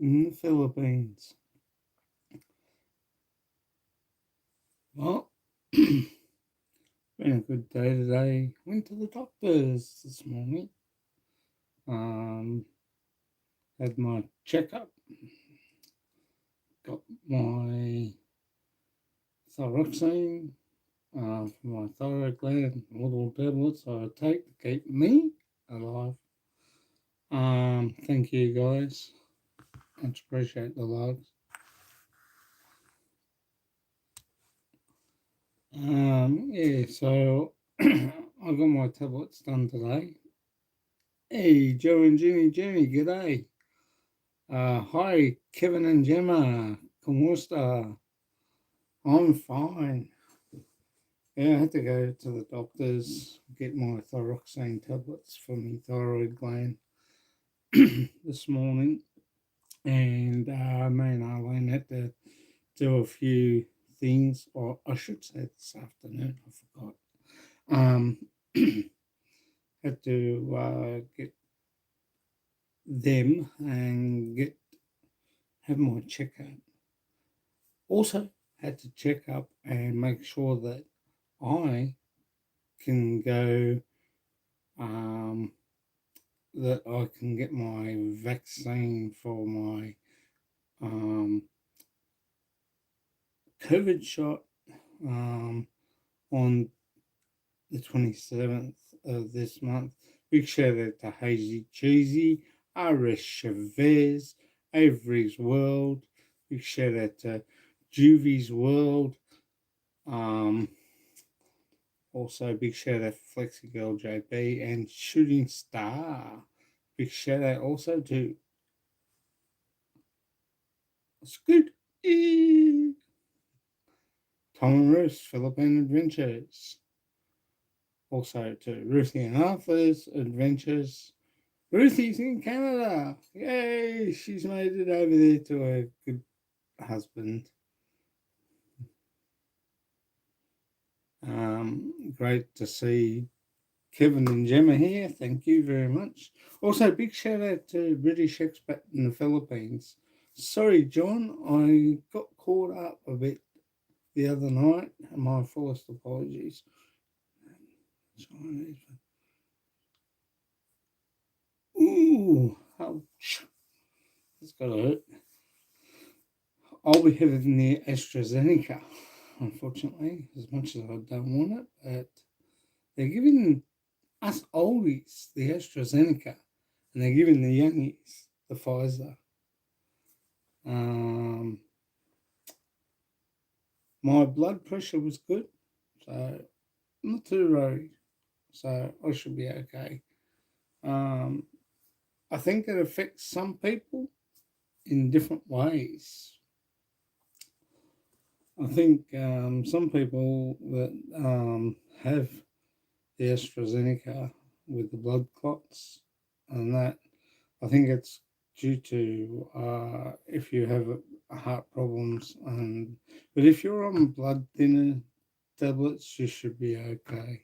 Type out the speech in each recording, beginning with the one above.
in the Philippines. Well, been a good day today. Went to the doctors this morning. Um, had my checkup. Got my thyroxine for my thyroid gland, little tablets I take to keep me alive. Thank you guys. Much appreciate the love. Yeah, so I got my tablets done today. Hey, Joe and Jenny, g'day. Hi, Kevin and Gemma. ¿Cómo está? I'm fine. Yeah, I had to go to the doctors, get my thyroxine tablets for my thyroid gland this morning. And me and Arlene had to do a few things, or I should say this afternoon, I forgot. Um, had to get them and have my checkup. Also, had to check up and make sure that I can go, um, that I can get my vaccine for my um, COVID shot on the 27th of this month. Big shout out to Hazy Cheesy, RS Chavez, Avery's World. Big shout out to Juvie's World. Also, big shout out to Flexi Girl JB and Shooting Star. Big shout out also to Scoot Tom and Ruth's Philippine Adventures. Also to Ruthie and Arthur's Adventures. Ruthie's in Canada. Yay! She's made it over there to a good husband. Great to see Kevin and Gemma here. Thank you very much. Also, big shout out to British Expat in the Philippines. Sorry, John, I got caught up a bit the other night. My fullest apologies. Ooh, ouch. That's got to hurt. I'll be having the AstraZeneca, unfortunately, as much as I don't want it. But they're giving us oldies the AstraZeneca, and they're giving the youngies the Pfizer. My blood pressure was good, so I'm not too worried. So I should be okay. I think it affects some people in different ways. I think some people that have the AstraZeneca with the blood clots, and that I think it's due to if you have heart problems, but if you're on blood thinner tablets, you should be okay.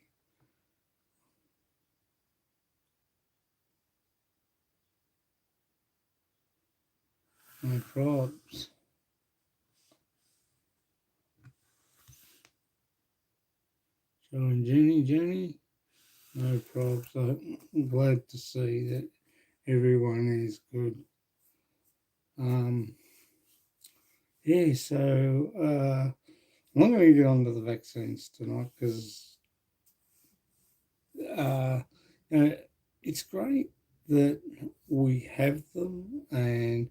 No probs. So, and Jenny, no probs. I'm glad to see that everyone is good. Yeah, so I'm not going to get on to the vaccines tonight because it's great that we have them, and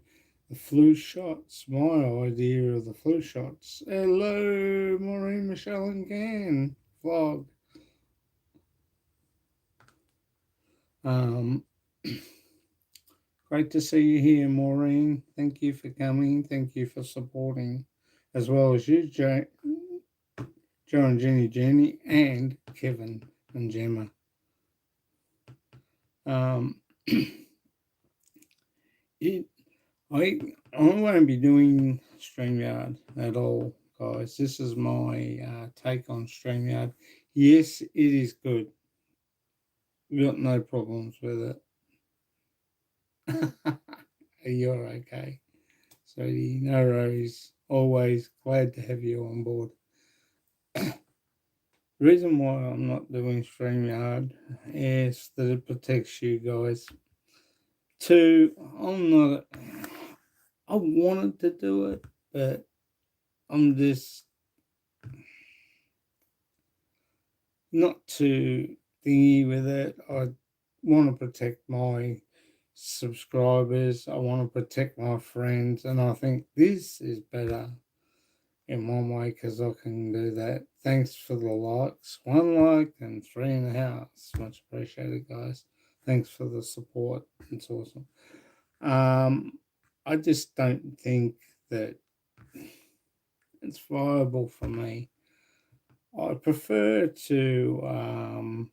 the flu shots. My idea of the flu shots. Hello, Maureen, Michelle, and Gan. Vlog. Um, Great to see you here, Maureen. Thank you for coming. Thank you for supporting, as well as you, Joe and Jenny, and Kevin and Gemma. I won't be doing StreamYard at all, guys. This is my take on StreamYard. Yes, it is good. We've got no problems with it. You're okay. Sadie, no worries. Always glad to have you on board. The reason why I'm not doing StreamYard is that it protects you guys. Two, I'm not. I wanted to do it, but I'm just not too thingy with it. I want to protect my subscribers. I want to protect my friends, and I think this is better in one way because I can do that. Thanks for the likes. 1 like and 3.5. Much appreciated, guys. Thanks for the support. It's awesome. I just don't think that it's viable for me. I prefer to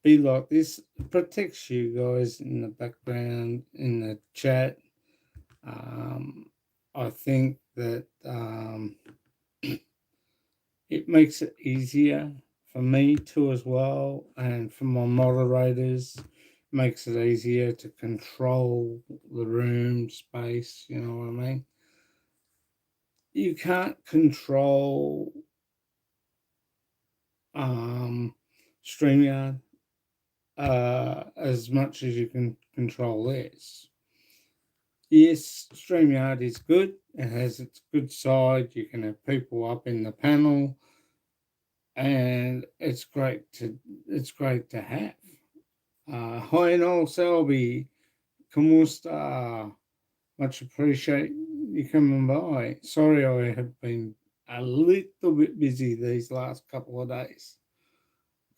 be like this. It protects you guys in the background, in the chat. I think that it makes it easier for me too as well, and for my moderators. Makes it easier to control the room space. You know what I mean? You can't control StreamYard as much as you can control this. Yes, StreamYard is good. It has its good side. You can have people up in the panel, and it's great to have. Hi Noel Selby, como está? Much appreciate you coming by. Sorry I have been a little bit busy these last couple of days.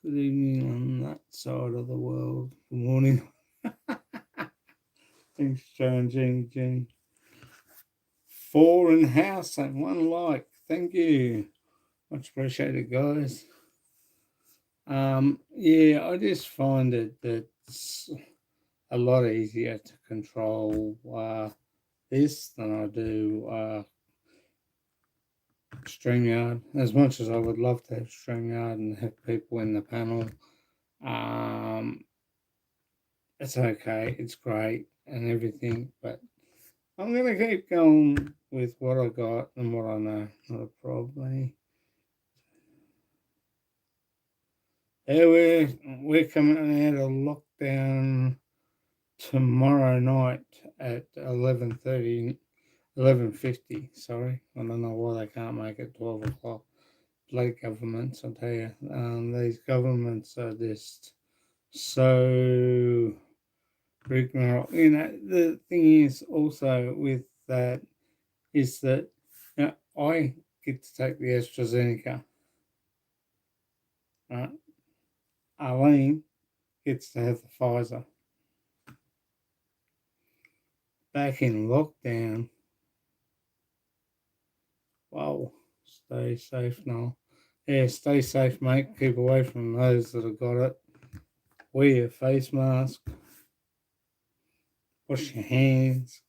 Good evening on that side of the world. Good morning. Thanks, Joan, Jenny. 4 in house and 1 like. Thank you. Much appreciated, guys. Yeah, I just find it that it's a lot easier to control this than I do StreamYard. As much as I would love to have StreamYard and have people in the panel, it's okay, it's great and everything, but I'm going to keep going with what I got and what I know. Not a problem. Yeah, we're coming out of lockdown tomorrow night at 11:30, 11:50. Sorry, I don't know why they can't make it 12 o'clock. Bloody governments, I tell you. These governments are just so rigmarole. You know, the thing is also with that is that, you know, I get to take the AstraZeneca. Right? Arlene gets to have the Pfizer. Back in lockdown, wow, stay safe now. Yeah, stay safe, mate. Keep away from those that have got it. Wear your face mask. Wash your hands.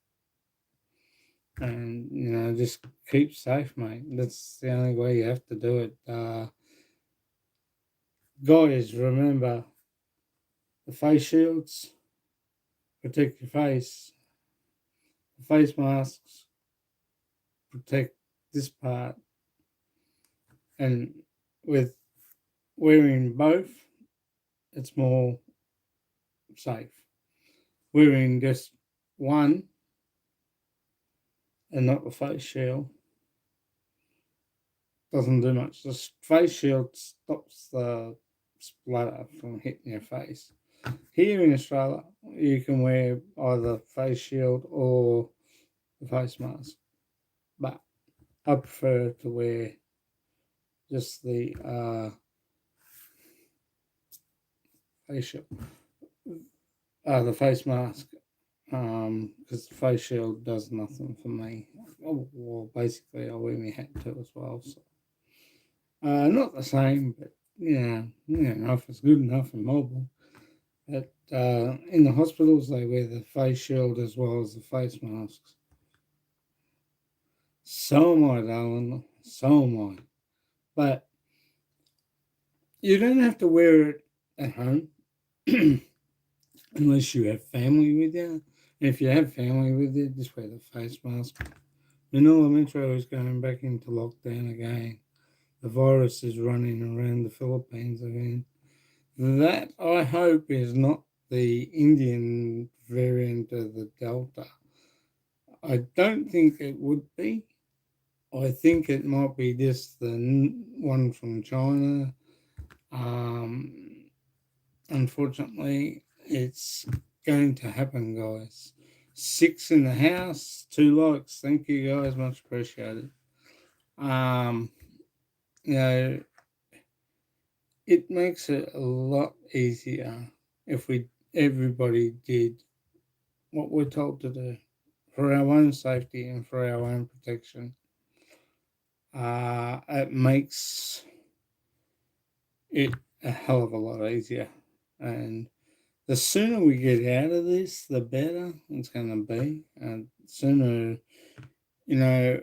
And, you know, just keep safe, mate. That's the only way you have to do it. Guys, remember the face shields, protect your face. The face masks, protect this part. And with wearing both, it's more safe. Wearing just one and not the face shield doesn't do much. The face shield stops the splatter from hitting your face. Here in Australia, you can wear either face shield or the face mask, but I prefer to wear just the face shield, the face mask, because the face shield does nothing for me. Well, basically, I wear my hat too as well. So, not the same, but yeah, if it's good enough and mobile. But in the hospitals, they wear the face shield as well as the face masks. So am I, darling. So am I. But you don't have to wear it at home unless you have family with you. If you have family with you, just wear the face mask. Manila Metro is going back into lockdown again. The virus is running around the Philippines again. That, I hope, is not the Indian variant of the Delta. I don't think it would be. I think it might be just the one from China. Um, Unfortunately, it's going to happen, guys. 6 in the house, 2 likes. Thank you, guys. Much appreciated. Um, you know, it makes it a lot easier if everybody did what we're told to do for our own safety and for our own protection. It makes it a hell of a lot easier, and the sooner we get out of this, the better it's going to be. And sooner, you know,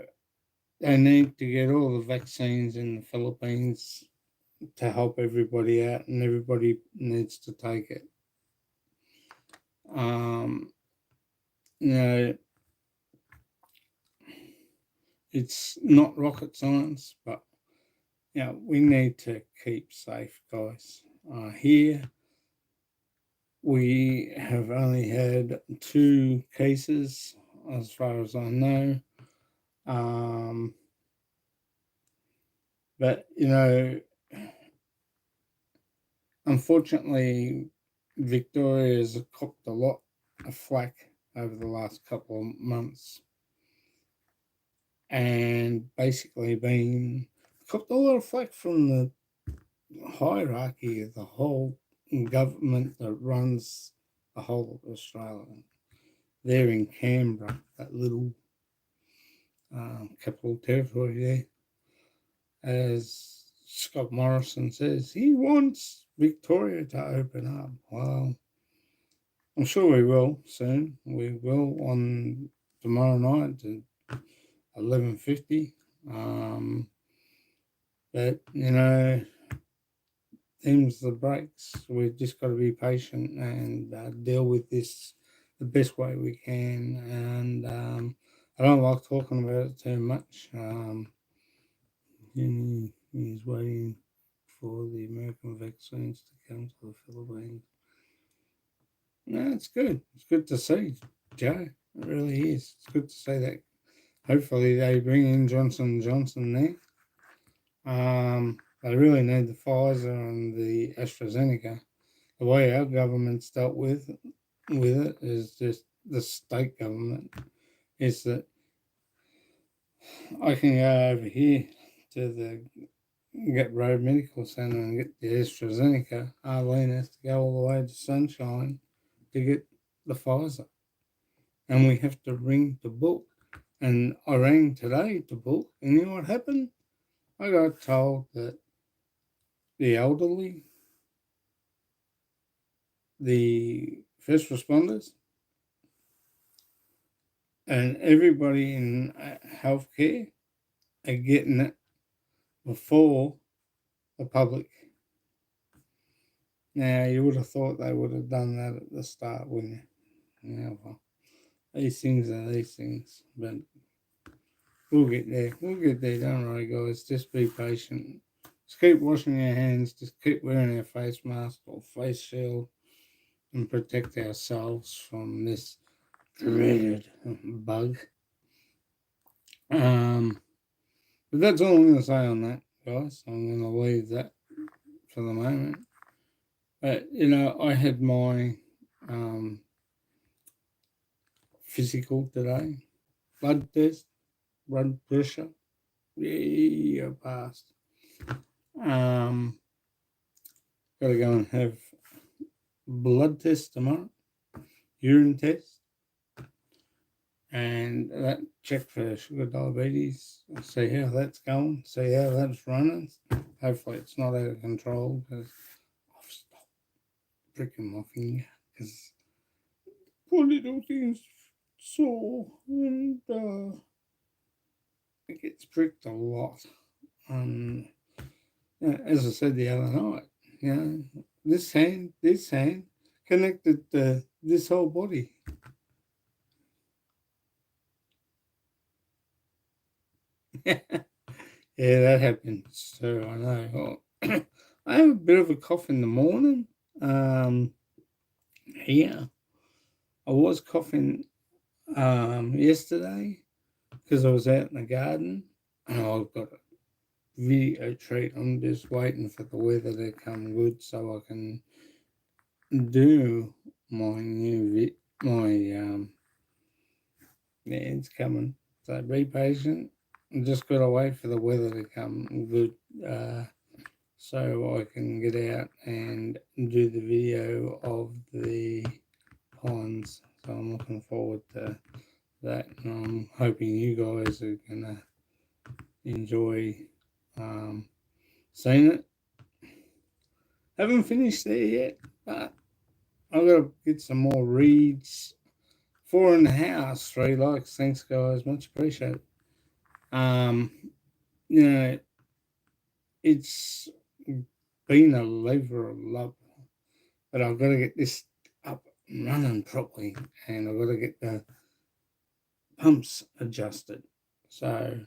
they need to get all the vaccines in the Philippines to help everybody out, and everybody needs to take it. Um, you know, it's not rocket science, but we need to keep safe, guys. Here, we have only had 2 cases, as far as I know. Um, but, unfortunately, Victoria has copped a lot of flack over the last couple of months, and basically been copped a lot of flack from the hierarchy of the whole government that runs the whole of Australia. They're in Canberra, that little capital territory there. As Scott Morrison says, he wants Victoria to open up. Well, I'm sure we will soon. We will on tomorrow night at 11:50. But them's the breaks. We've just got to be patient and deal with this the best way we can. And I don't like talking about it too much. He's waiting for the American vaccines to come to the Philippines. No, it's good. It's good to see, Joe. It really is. It's good to see that. Hopefully they bring in Johnson & Johnson there. They really need the Pfizer and the AstraZeneca. The way our government's dealt with it is just the state government. Is that I can go over here to the Get Road Medical Centre and get the AstraZeneca. Arlene has to go all the way to Sunshine to get the Pfizer. And we have to ring to book. And I rang today to book, and you know what happened? I got told that the elderly, the first responders, and everybody in healthcare are getting it before the public. Now, you would have thought they would have done that at the start, wouldn't you? Yeah, well, these things are these things, but we'll get there. We'll get there, don't worry, guys. Just be patient. Just keep washing your hands. Just keep wearing our face mask or face shield and protect ourselves from this dreaded bug. But that's all I'm going to say on that, guys. I'm going to leave that for the moment. But, I had my physical today, blood test, blood pressure. Yeah, passed. Got to go and have blood test tomorrow, urine test, and that check for sugar diabetes. See how that's going. See how that's running. Hopefully, it's not out of control because I've stopped pricking my finger because poor little thing's sore and it gets pricked a lot. As I said the other night, this hand connected to this whole body. Yeah, that happens too. I know. I have a bit of a cough in the morning. Um, yeah, I was coughing yesterday because I was out in the garden, and I've got a video treat. I'm just waiting for the weather to come good so I can do my yeah, it's coming. So be patient. I just gotta wait for the weather to come good, so I can get out and do the video of the ponds. So I'm looking forward to that, and I'm hoping you guys are gonna enjoy seeing it. Haven't finished there yet, but I've got to get some more reads. 4 in the house, 3 likes. Thanks, guys. Much appreciated. Um, you know, it's been a labour of love, but I've got to get this up and running properly, and I've got to get the pumps adjusted. So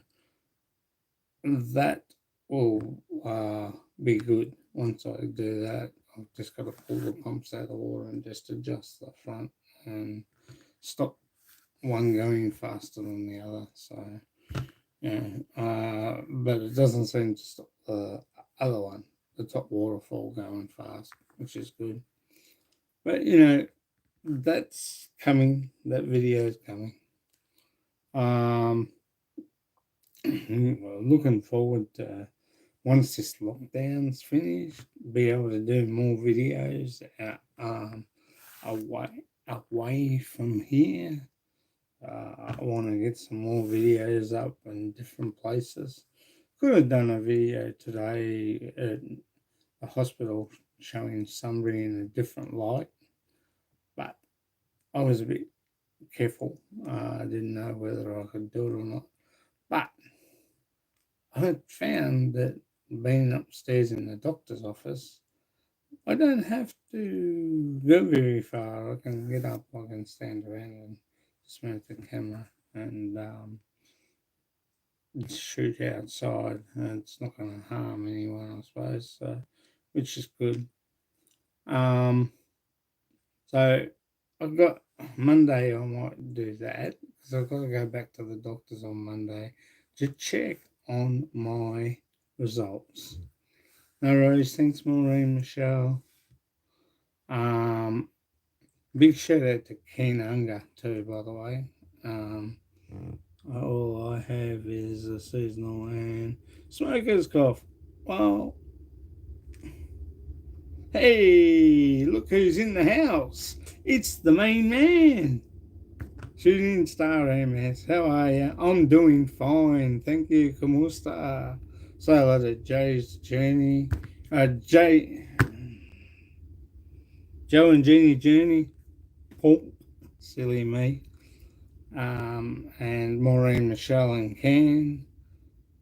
that will be good once I do that. I've just got to pull the pumps out of the water and just adjust the front and stop one going faster than the other. So yeah, but it doesn't seem to stop the other one, the top waterfall, going fast, which is good. But that's coming. That video is coming. Looking forward to, once this lockdown's finished, be able to do more videos away from here. I want to get some more videos up in different places. Could have done a video today at the hospital showing somebody in a different light, but I was a bit careful. I didn't know whether I could do it or not. But I found that being upstairs in the doctor's office, I don't have to go very far. I can get up, I can stand around and just move the camera and shoot outside. And it's not going to harm anyone, I suppose, so, which is good. So I've got Monday, I might do that because I've got to go back to the doctors on Monday to check on my results. No worries. Thanks, Maureen, Michelle. Um, Big shout out to Keen Unger too, by the way. All I have is a seasonal and smoker's cough. Well, hey, look who's in the house. It's the main man. Shooting Star MS. How are you? I'm doing fine. Thank you. Kamusta. Say hello to Jay's Journey. Joe and Jeannie Journey. Oh, silly me. And Maureen, Michelle, and Ken.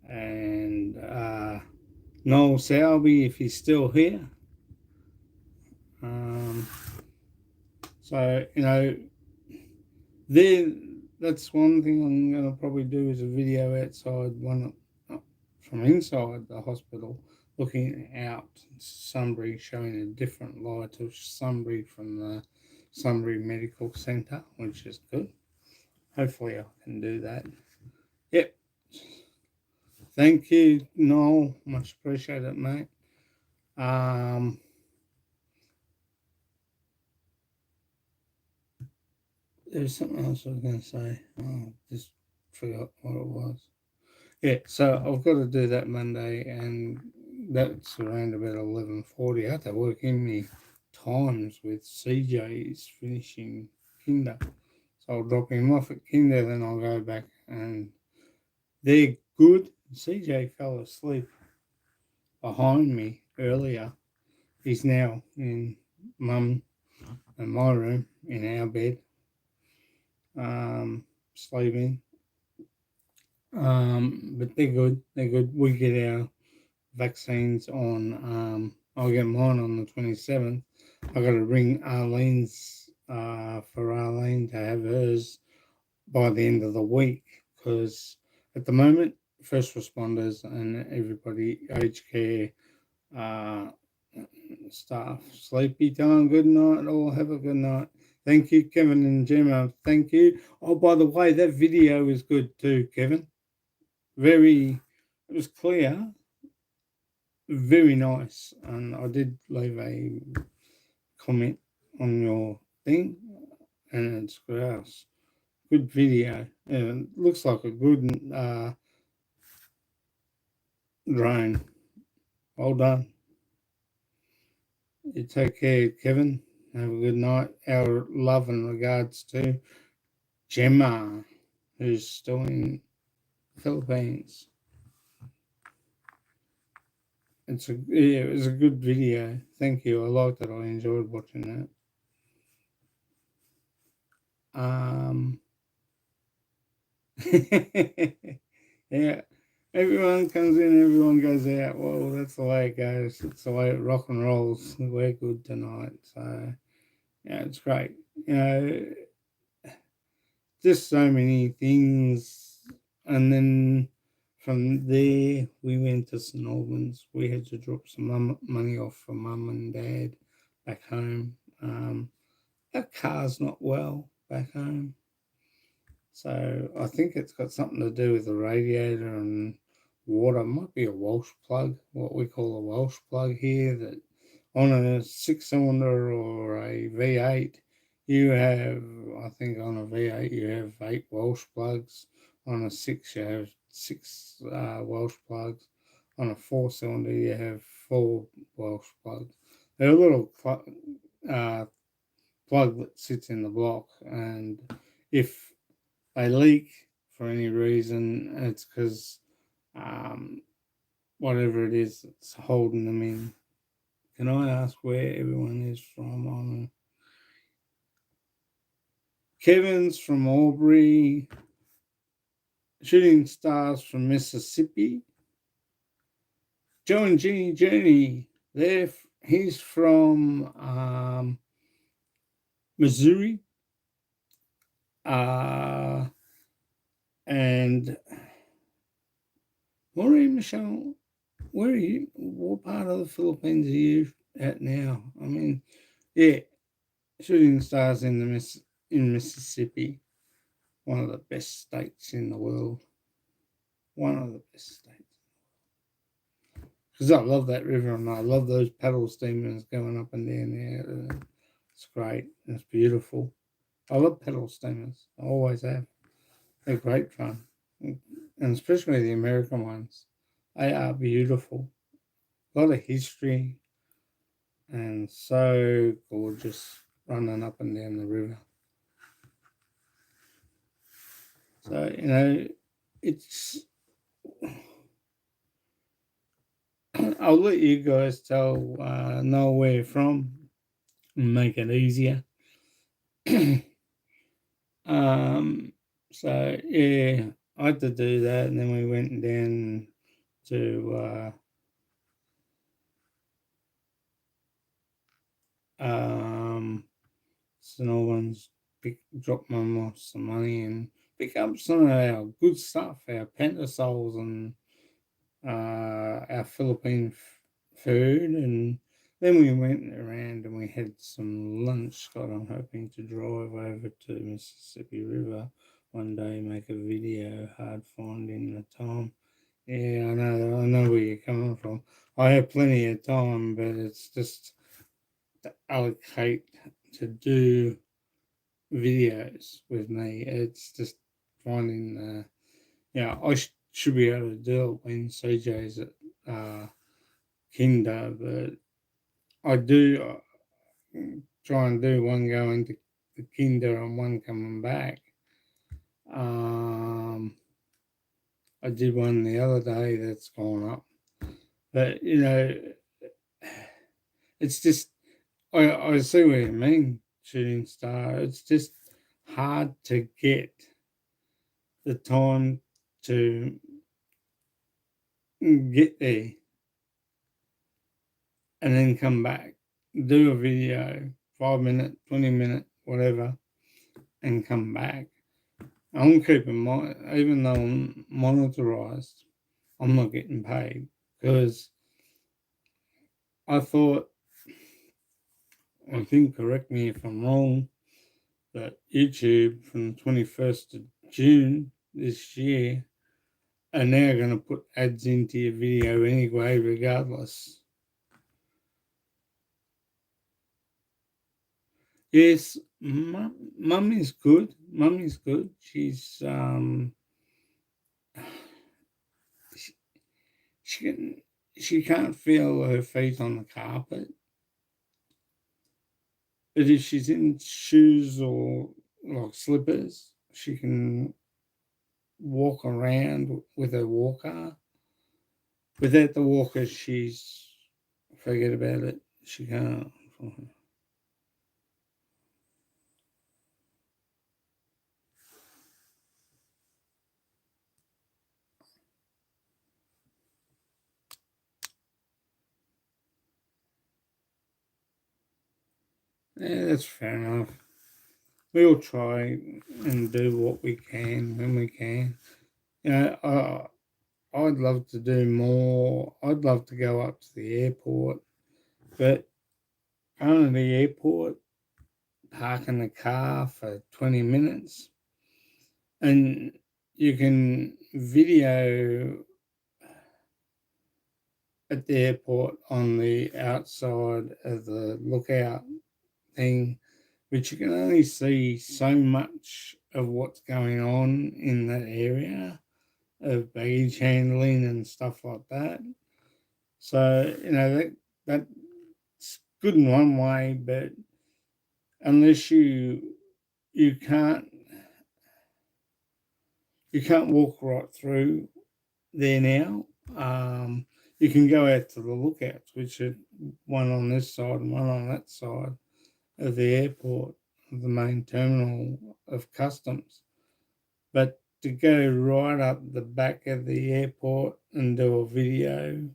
And Noel Selby, if he's still here. So, that's one thing I'm going to probably do is a video outside, one from inside the hospital, looking out Sunbury, showing a different light of Sunbury from the Sunbury Medical Centre, which is good. Hopefully I can do that. Yep. Thank you, Noel. Much appreciated, mate. There's something else I was going to say. Oh, just forgot what it was. Yeah, so I've got to do that Monday, and that's around about 11:40. I have to work in me times with CJ's finishing kinder. So I'll drop him off at kinder, then I'll go back, and they're good. CJ fell asleep behind me earlier. He's now in Mum and my room in our bed, sleeping. But they're good. They're good. We get our vaccines on. I'll get mine on the 27th. I got to ring Arlene's for Arlene to have hers by the end of the week because at the moment first responders and everybody, aged care, uh, staff. Sleepy time, good night, all have a good night. Thank you, Kevin and Gemma. Thank you. Oh, by the way, that video was good too, Kevin. It was clear, very nice. And I did leave a comment on your thing, and it's grouse. Good video. And it looks like a good drone. Well done. You take care, Kevin. Have a good night. Our love and regards to Gemma, who's still in the Philippines. It was a good video. Thank you. I liked it. I enjoyed watching that. Yeah. Everyone comes in, everyone goes out. Well, that's the way it goes. It's the way it rock and rolls. We're good tonight. So yeah, it's great. You know, just so many things. And then from there, we went to St Albans. We had to drop some money off for mum and dad back home. Our car's not well back home. So I think it's got something to do with the radiator and water. It might be a Welsh plug, what we call a Welsh plug here, that on a 6-cylinder or a V8, you have, I think on a V8 you have 8 Welsh plugs. On a 6 you have 6 Welsh plugs. On a 4-cylinder you have 4 Welsh plugs. They're a little plug that sits in the block, and if they leak for any reason, it's because whatever it is that's holding them in. Can I ask where everyone is from? Kevin's from Albury. Shooting Stars from Mississippi. Joe and Ginny Journey. He's from Missouri. And Maureen Michelle, where are you? What part of the Philippines are you at now? I mean, yeah, Shooting Stars in Mississippi, one of the best states in the world. One of the best states. Because I love that river and I love those paddle steamers going up and down there. It's great. It's beautiful. I love paddle steamers. I always have. They're great fun. And especially the American ones. They are beautiful. A lot of history and so gorgeous running up and down the river. So, you know, it's... I'll let you guys know where you're from and make it easier. So yeah, I had to do that, and then we went down to St Albans, drop mum off some money and pick up some of our good stuff, our pentasols and our Philippine food, and then we went around and we had some lunch. God, I'm hoping to drive over to Mississippi River one day, make a video. Hard finding the time. Yeah, I know where you're coming from. I have plenty of time, but it's just to allocate to do videos with me. It's just finding I should be able to do it when CJ's at kinder, but I do try and do one going to the kinder and one coming back. I did one the other day that's gone up, but you know, it's just I see what you mean, Shooting Star. It's just hard to get the time to get there and then come back, do a video, 5 minute, 20 minute, whatever, and come back. I'm keeping even though I'm monitorized, I'm not getting paid because I thought, I think, correct me if I'm wrong, that YouTube from the 21st of June this year are now going to put ads into your video anyway, regardless. Yes, mum is good. Mum is good. She, she can she can't feel her feet on the carpet, but if she's in shoes or like slippers, she can walk around with her walker. Without the walker, she's forget about it. She can't. Yeah, that's fair enough. We'll try and do what we can when we can. You know, I'd love to do more. I'd love to go up to the airport, but going to the airport, parking the car for 20 minutes, and you can video at the airport on the outside of the lookout thing, which you can only see so much of what's going on in that area of baggage handling and stuff like that. So, you know, that's good in one way, but unless you can't you can't walk right through there now. You can go out to the lookouts, which are one on this side and one on that side of the airport, of the main terminal of customs. But to go right up the back of the airport and do a video,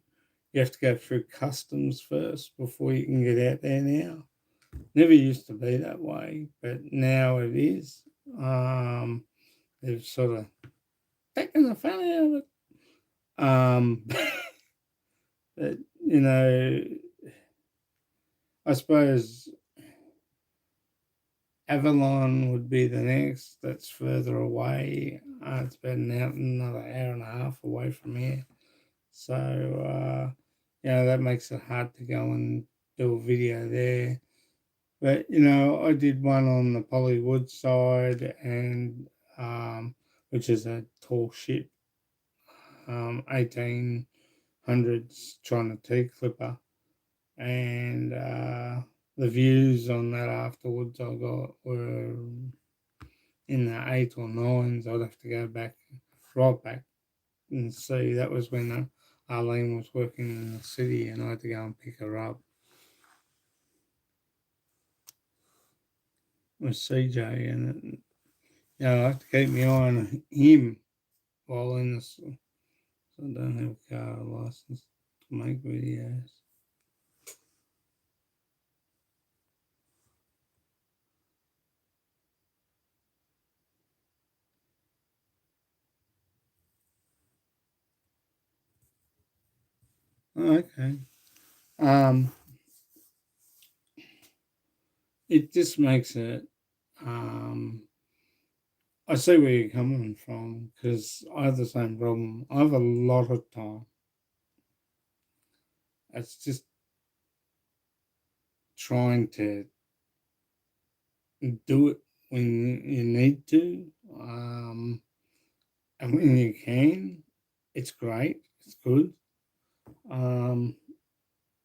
you have to go through customs first before you can get out there now. Never used to be that way, but now it is. They've sort of taken the fun out of it. But, you know, I suppose Avalon would be the next. That's further away. It's about another hour and a half away from here. So, that makes it hard to go and do a video there. But, I did one on the Pollywood side, and which is a tall ship, 1800s China tea clipper. And the views on that afterwards I got were in the 8 or 9s. I'd have to go back, right back, and see. That was when Arlene was working in the city, and I had to go and pick her up with CJ. And I have to keep my eye on him while in the. So I don't have a car license to make videos. Okay. Um, it just makes it. I see where you're coming from because I have the same problem. I have a lot of time. It's just trying to do it when you need to, and when you can. It's great. It's good. Um,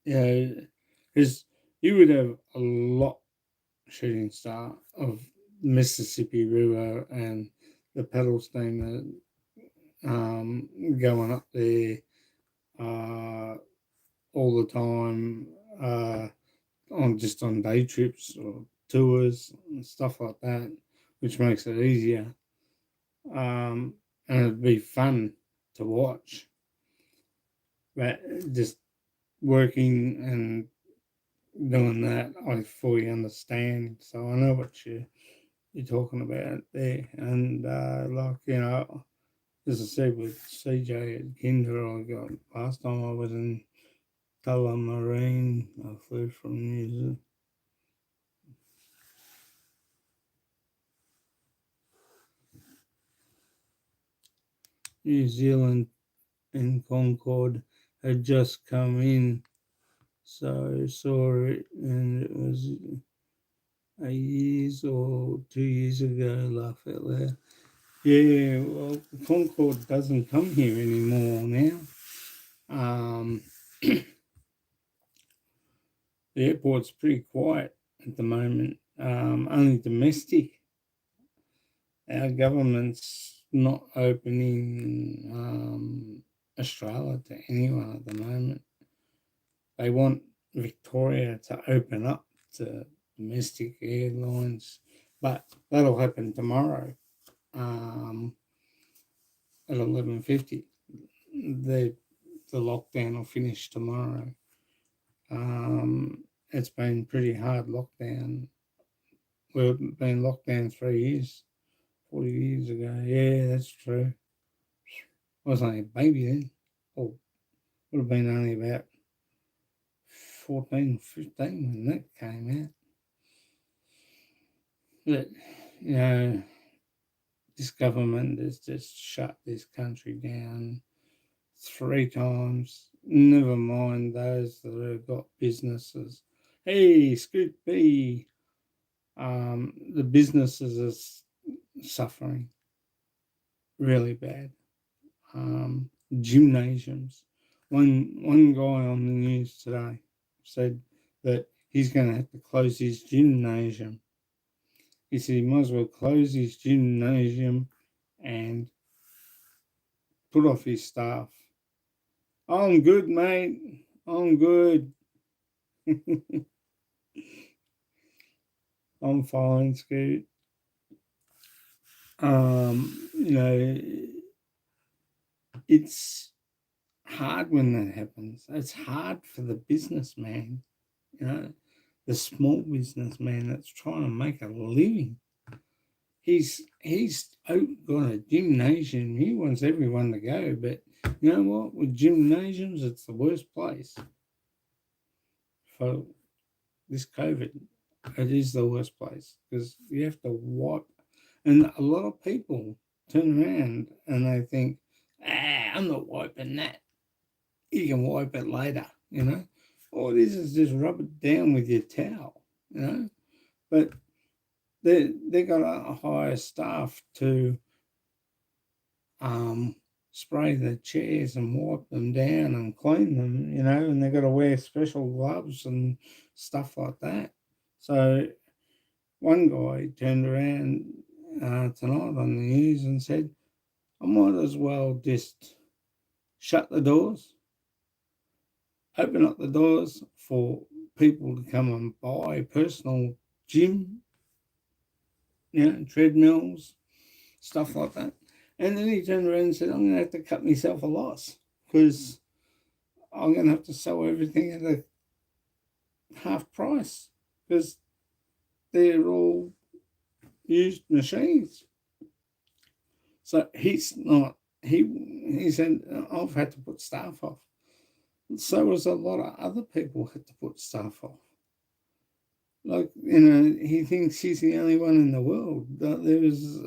yeah, because you would have a lot shooting star of Mississippi River and the pedal steamer going up there uh, all the time on day trips or tours and stuff like that, which makes it easier. And it'd be fun to watch. But just working and doing that, I fully understand. So I know what you're talking about there. And as I said with CJ at Kinder, I got last time I was in Tullamarine. I flew from New Zealand, and Concord had just come in, so I saw it, and it was 8 years or 2 years ago. Laugh out loud. Yeah, well, Concord doesn't come here anymore now. The airport's pretty quiet at the moment. Only domestic. Our government's not opening Australia to anyone at the moment. They want Victoria to open up to domestic airlines, but that'll happen tomorrow at 11:50. The lockdown will finish tomorrow. It's been pretty hard lockdown. We've been locked down 3 years, 40 years ago. Yeah, that's true. I was only a baby then. Or would have been only about 14, 15 when that came out. But, this government has just shut this country down 3 times. Never mind those that have got businesses. Hey, Scoot B, the businesses are suffering really bad. Gymnasiums. One guy on the news today said that he's going to have to close his gymnasium. He said he might as well close his gymnasium and put off his staff. I'm good, mate. I'm good. I'm fine, Scoot. It's hard when that happens. It's hard for the businessman, the small businessman that's trying to make a living. He's got a gymnasium. He wants everyone to go, but you know what? With gymnasiums, it's the worst place for this COVID. It is the worst place because you have to wipe, and a lot of people turn around and they think, I'm not wiping that. You can wipe it later, All this is just rub it down with your towel, But they got to hire staff to spray the chairs and wipe them down and clean them, and they got to wear special gloves and stuff like that. So one guy turned around tonight on the news and said, I might as well just shut the doors, open up the doors for people to come and buy personal gym, treadmills, stuff like that. And then he turned around and said, I'm going to have to cut myself a loss because I'm going to have to sell everything at a half price because they're all used machines. So he said, I've had to put staff off. So was a lot of other people had to put staff off. Like, he thinks he's the only one in the world. There was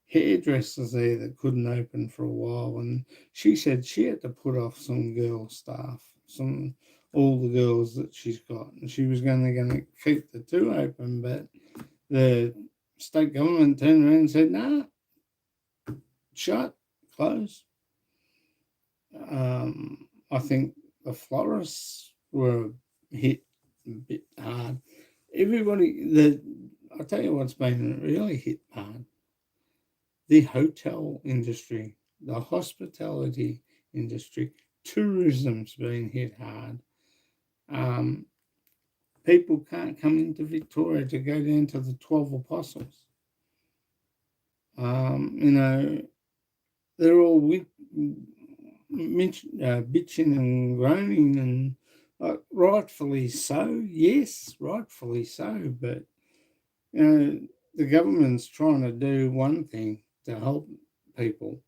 hairdressers there that couldn't open for a while, and she said she had to put off some girl staff, all the girls that she's got, and she was going to keep the 2 open, but the state government turned around and said, nah, shut, close. I think the florists were hit a bit hard. I'll tell you what's been really hit hard. The hotel industry, the hospitality industry, tourism's been hit hard. People can't come into Victoria to go down to the 12 Apostles. They're all bitching and groaning, and rightfully so. Yes, rightfully so. But the government's trying to do one thing to help people,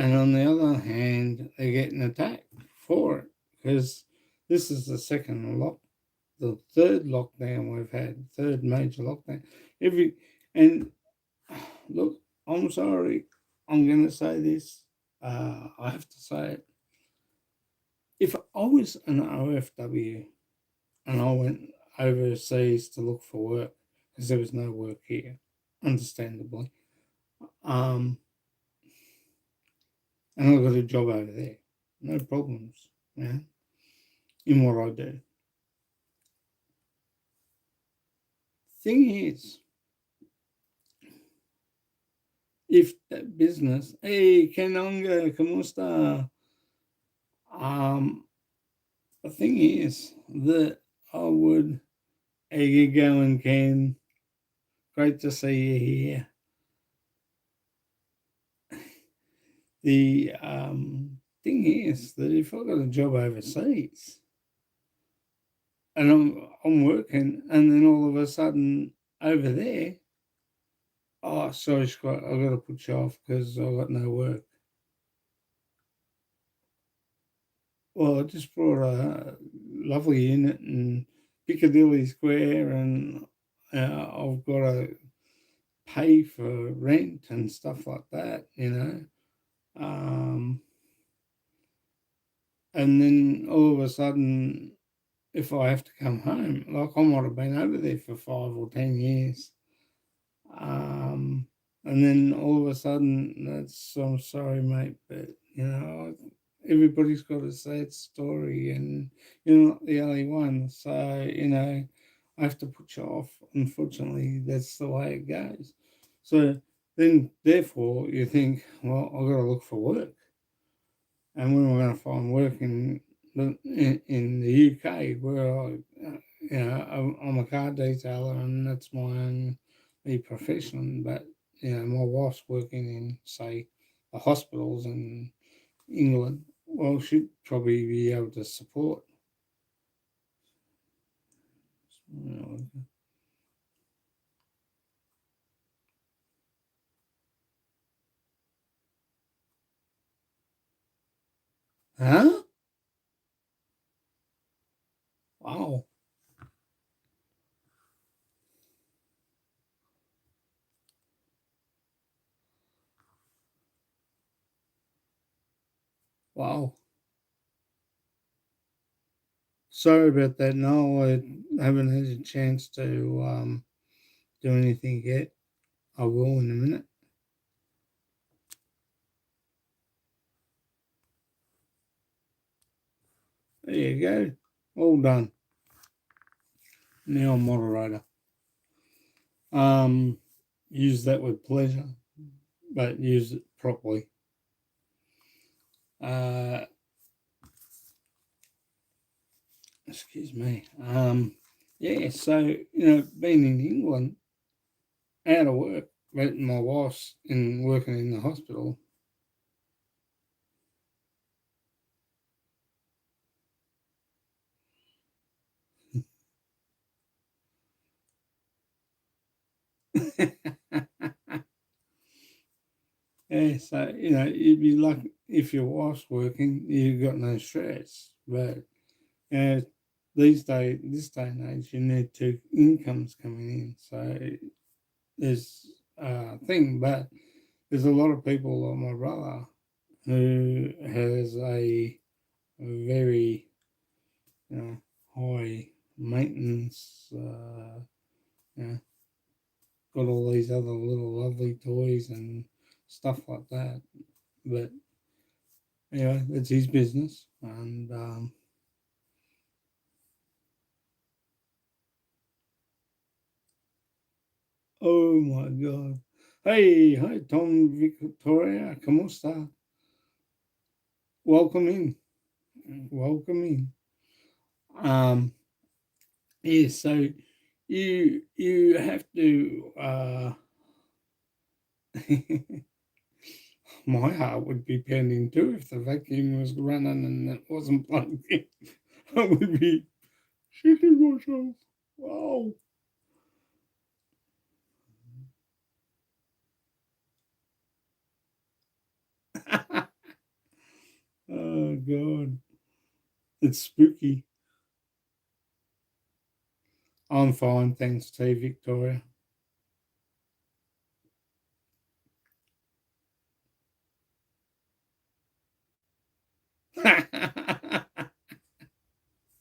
and on the other hand, they're getting attacked for it because this is the third lockdown we've had, third major lockdown. Every and look, I'm sorry, I'm going to say this. I have to say it. If I was an OFW and I went overseas to look for work because there was no work here, understandably, um, and I got a job over there, no problems, yeah, in what I do. Thing is, if that business, hey, Kenanga, ¿cómo está? The thing is that I would, how you going, Ken? Great to see you here. The thing is that if I got a job overseas and I'm working, and then all of a sudden over there, oh, sorry, Scott, I got to put you off because I got no work. Well, I just brought a lovely unit in Piccadilly Square, and I've got to pay for rent and stuff like that, you know. Um, and then all of a sudden, if I have to come home, like I might have been over there for 5 or 10 years, um, and then all of a sudden, I'm sorry, mate, but you know, everybody's got a sad story, and you're not the only one. So you know, I have to put you off. Unfortunately, that's the way it goes. So then, therefore, you think, well, I've got to look for work, and when we're going to find work in the UK, where you know, I'm a car detailer, and that's my only profession. But you know, my wife's working in, say, the hospitals in England. Well, she'd probably be able to support. Huh? Wow. Wow. Sorry about that. No, I haven't had a chance to do anything yet. I will in a minute. There you go. All done. Now moderator. Um, use that with pleasure, but use it properly. Uh, excuse me. Yeah. So you know, being in England, out of work, but my wife's working in the hospital. Yeah. So you know, you'd be lucky if your wife's working, you've got no stress. But uh, this day and age, you need two incomes coming in. So there's a thing, but there's a lot of people like my brother who has a very you know, high maintenance, you know, got all these other little lovely toys and stuff like that. But anyway, it's his business, and oh my god. Hey, hi Tom Victoria, ¿cómo está? Welcome in. Welcome in. Yeah, so you have to my heart would be pounding too if the vacuum was running and it wasn't plugged in. I would be shitting myself. Wow. God. It's spooky. I'm fine, thanks to you, Victoria.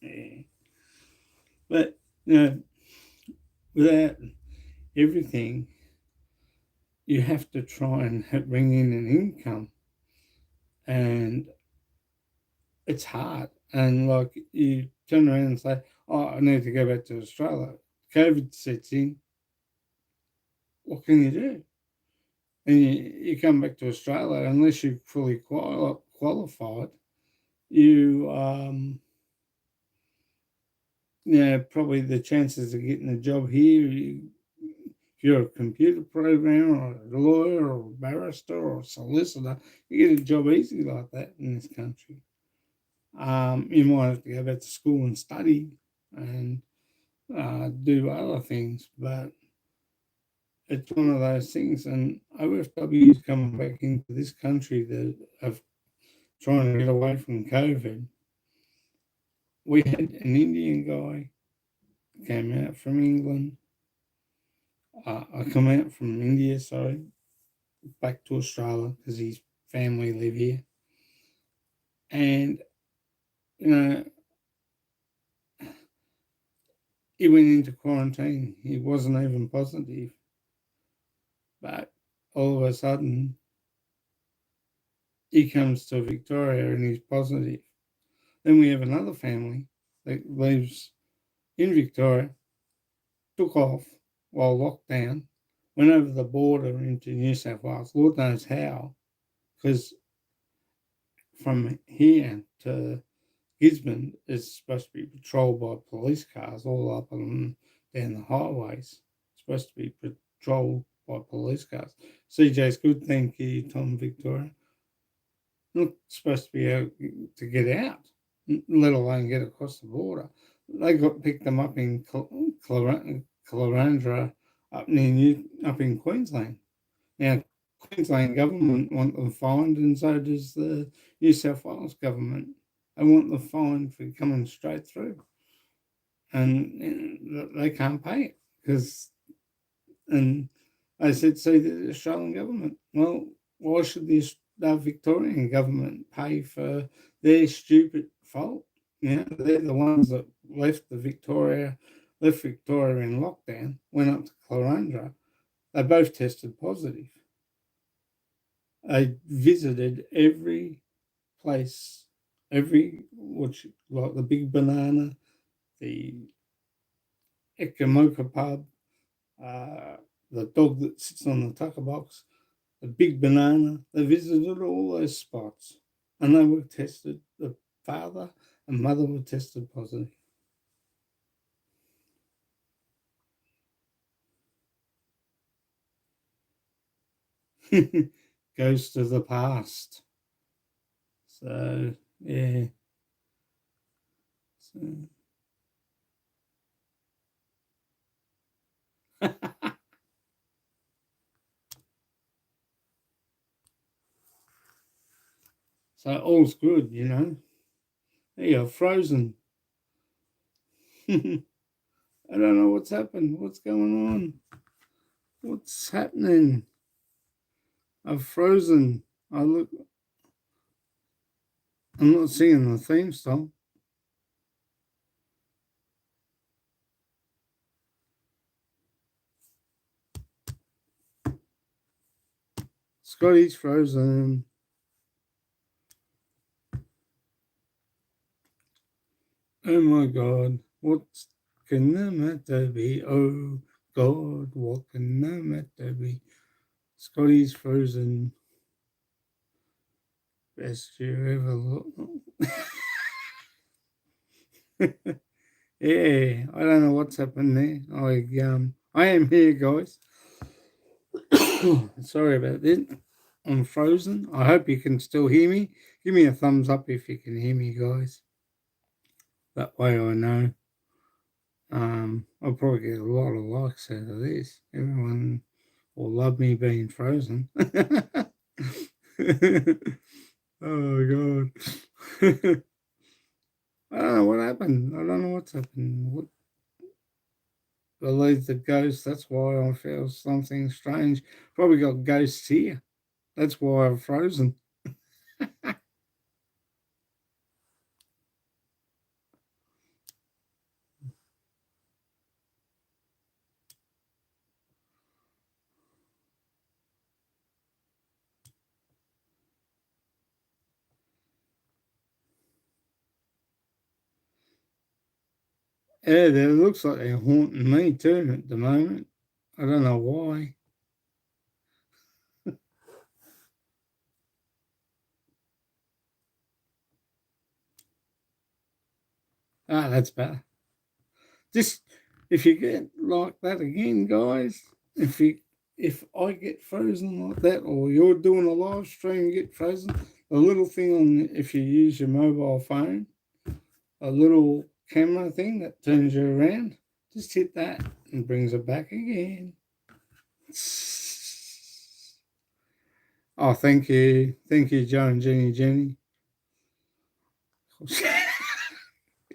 Yeah. But, you know, without everything, you have to try and bring in an income. And it's hard. And like you turn around and say, "Oh, I need to go back to Australia." COVID sets in. What can you do? And you come back to Australia unless you're fully qualified. You yeah, probably the chances of getting a job here. If you're a computer programmer or a lawyer or a barrister or a solicitor, you get a job easy like that in this country. You might have to go back to school and study and do other things, but it's one of those things. And OFW is coming back into this country that have trying to get away from COVID. We had an Indian guy came out from England. I come out from India, sorry, back to Australia because his family live here. And, you know, he went into quarantine. He wasn't even positive. But all of a sudden, he comes to Victoria and he's positive. Then we have another family that lives in Victoria, took off while locked down, went over the border into New South Wales. Lord knows how, because from here to Gisborne is supposed to be patrolled by police cars all up and down the highways. It's supposed to be patrolled by police cars. CJ's good, thank you, Tom Victoria. Not supposed to be able to get out, let alone get across the border. They picked them up in Caloundra, up in Queensland. Now, Queensland government want them fined, and so does the New South Wales government. They want them fined for coming straight through, and they can't pay it because. And I said, "See the Australian government. Well, why should the Victorian government pay for their stupid fault? You know, they're the ones that left Victoria in lockdown, went up to Caloundra. They both tested positive. I visited every place, like the Big Banana, the Ekamoka pub, uh, the dog that sits on the tucker box, the Big Banana. They visited all those spots and they were tested. The father and mother were tested positive. Goes to the past. So, yeah. So. So all's good, you know. Hey, you're frozen. I don't know what's happened. What's going on? What's happening? I've frozen. I'm not seeing the theme song. Scotty's frozen. Oh my God. What can the matter be? Oh God, what can the matter be? Scotty's frozen. Best you ever look. Yeah, I don't know what's happened there. I am here, guys. Sorry about that. I'm frozen. I hope you can still hear me. Give me a thumbs up if you can hear me, guys. That way I know. I'll probably get a lot of likes out of this. Everyone will love me being frozen. Oh God. I don't know what happened. I don't know what's happened. What believe the ghost? That's why I feel something strange. Probably got ghosts here. That's why I've frozen. Yeah, it looks like they're haunting me too at the moment. I don't know why. Ah, that's better. Just if you get like that again, guys, if I get frozen like that, or you're doing a live stream, get frozen, a little thing on if you use your mobile phone, a little camera thing that turns you around, just hit that and brings it back again. Oh, thank you, Joe and Jenny.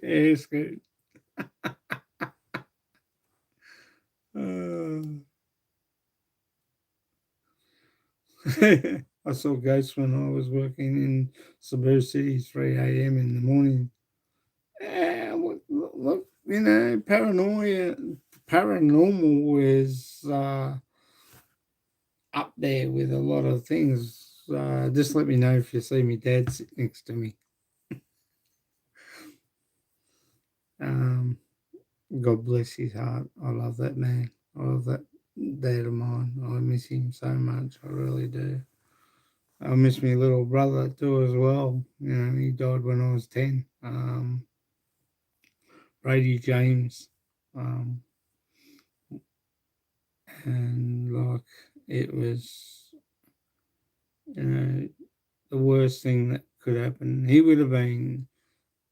Yeah, it's good. Uh, I saw ghosts when I was working in Cebu City, 3 a.m. in the morning. Look, paranormal is up there with a lot of things. Just let me know if you see me dad sit next to me. Um, God bless his heart. I love that man. I love that dad of mine. I miss him so much. I really do. I miss my little brother too as well. You know, he died when I was 10. Brady James. Um, and like it was, you know, the worst thing that could happen. He would have been,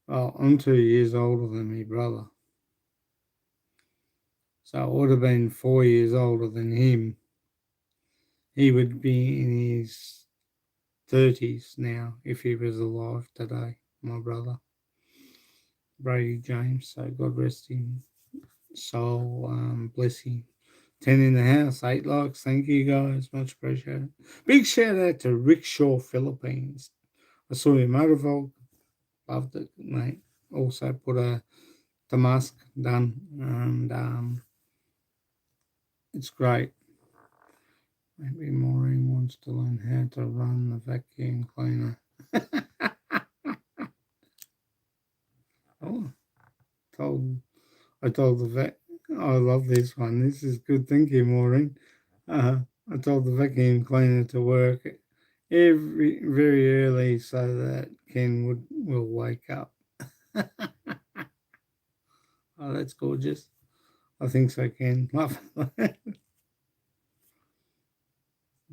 well, I'm 2 years older than my brother. So I would have been 4 years older than him. He would be in his 30s now if he was alive today, my brother, Brady James. So God rest him soul, bless him. 10 in the house, 8 likes. Thank you guys. Much appreciated. Big shout out to Rickshaw Philippines. I saw your motorvlog. Loved it, mate. Also put a Damask done, and it's great. Maybe Maureen wants to learn how to run the vacuum cleaner. Oh, told I told the vet. I love this one. This is good. Thank you, Maureen. I told the vacuum cleaner to work very early so that Ken will wake up. Oh, that's gorgeous. I think so, Ken. Love it.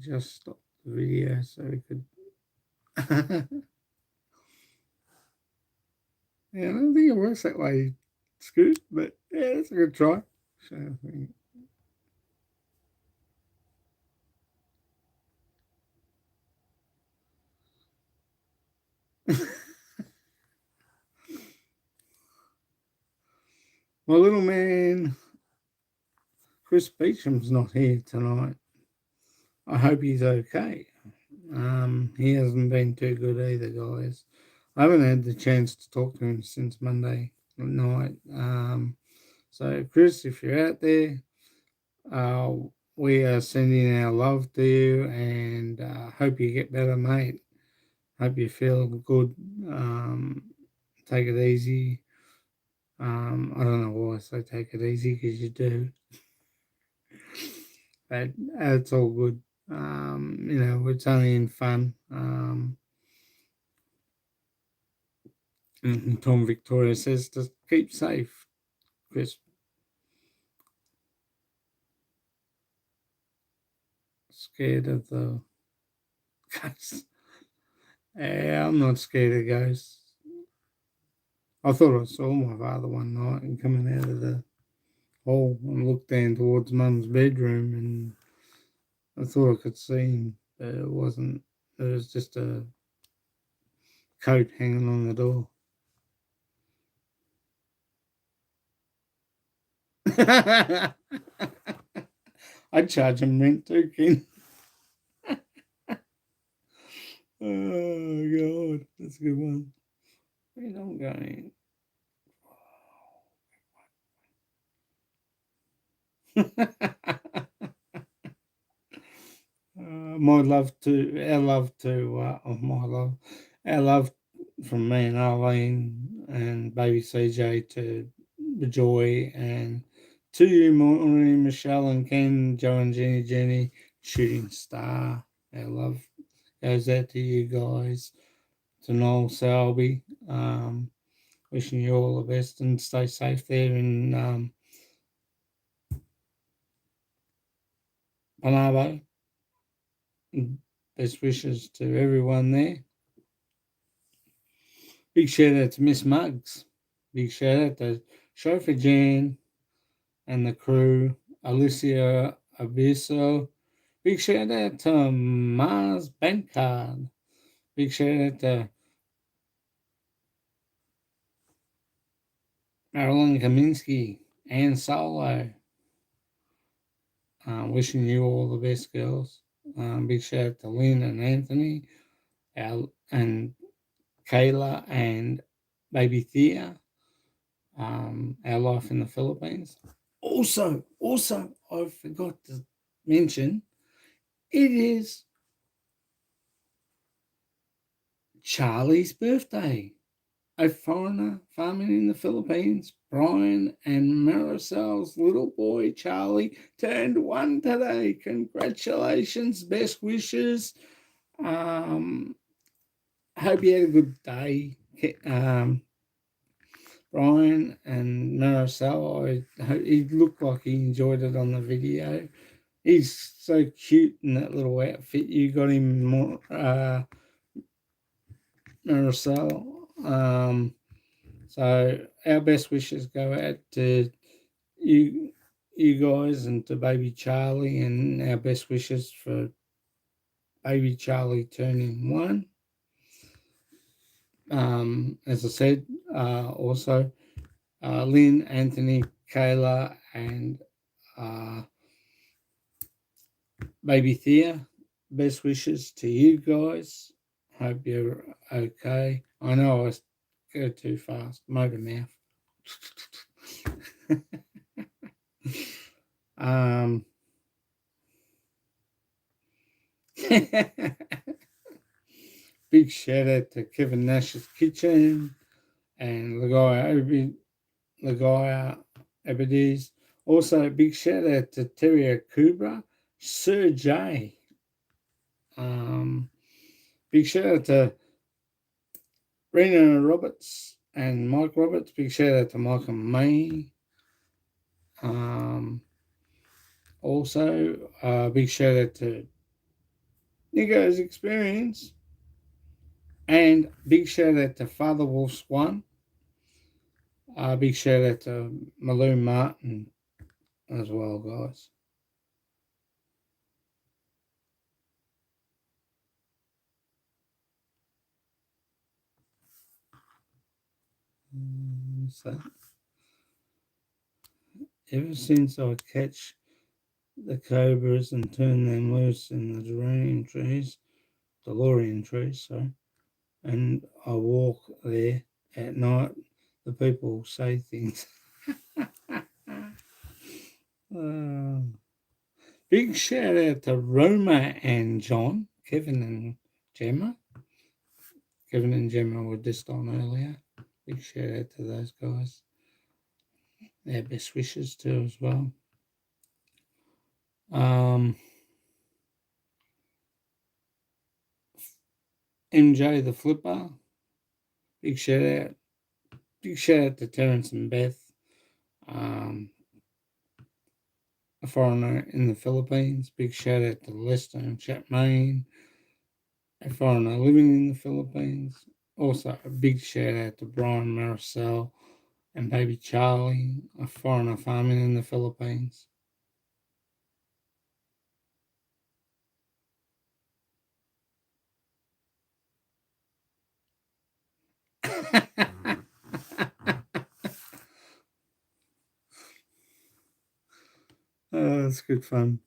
Just stop the video so we could. Yeah, I don't think it works that way, Scoot, but yeah, it's a good try. So, my little man, Chris Beecham's not here tonight. I hope he's okay. He hasn't been too good either, guys. I haven't had the chance to talk to him since Monday night. So, Chris, if you're out there, uh, we are sending our love to you and hope you get better, mate. Hope you feel good. Take it easy. I don't know why I say take it easy because you do, but it's all good. It's only in fun. And Tom Victoria says to keep safe, Chris. Scared of the ghosts. Yeah, I'm not scared of ghosts. I thought I saw my father one night and coming out of the hall and looked down towards Mum's bedroom and I thought I could see him, but it wasn't. It was just a coat hanging on the door. I'd charge him rent too, Ken. Oh, God. That's a good one. Where am I going? My love to our love to our love from me and Arlene and baby CJ to the Joy and to you, Maureen, Michelle and Ken, Joe and Jenny, shooting star. Our love goes out to you guys, to Noel Selby. Wishing you all the best and stay safe there in Panabo. Best wishes to everyone there. Big shout out to Miss Muggs. Big shout out to Chauffeur Jan and the crew, Alicia Abiso. Big shout out to Mars Bankcard. Big shout out to Marilyn Kaminsky and Solo. Wishing you all the best, girls. Big shout out to Lynn and Anthony, and Kayla and baby Thea. Our life in the Philippines. Also, I forgot to mention, it is Charlie's birthday. A foreigner farming in the Philippines, Brian and Maricel's little boy Charlie turned 1 today. Congratulations, best wishes. Hope you had a good day, Brian and Maricel. He looked like he enjoyed it on the video. He's so cute in that little outfit. You got him more, Maricel. So our best wishes go out to you guys and to baby Charlie, and our best wishes for baby Charlie turning 1. As I said, also Lynn, Anthony, Kayla, and baby Thea. Best wishes to you guys. Hope you're okay. I know I go too fast. Motor mouth. Big shout out to Kevin Nash's Kitchen and Lagaya Ebides. Also, big shout out to Terry Kubra, Sir J. Big shout out to Rena Roberts and Mike Roberts. Big shout out to Michael May. Also, big shout out to Nico's Experience. And big shout out to Father Wolf's One. Big shout out to Malou Martin as well, guys. So, ever since I catch the cobras and turn them loose in the DeLorean trees, and I walk there at night, the people say things. Big shout out to Roma and John, Kevin and Gemma. Kevin and Gemma were just on earlier. Big shout out to those guys. Their best wishes too as well. MJ the Flipper. Big shout out. Big shout out to Terence and Beth. A foreigner in the Philippines. Big shout out to Lester and Chapman, a foreigner living in the Philippines. Also, a big shout out to Brian Maricel and baby Charlie, a foreigner farming in the Philippines. Oh, that's good fun.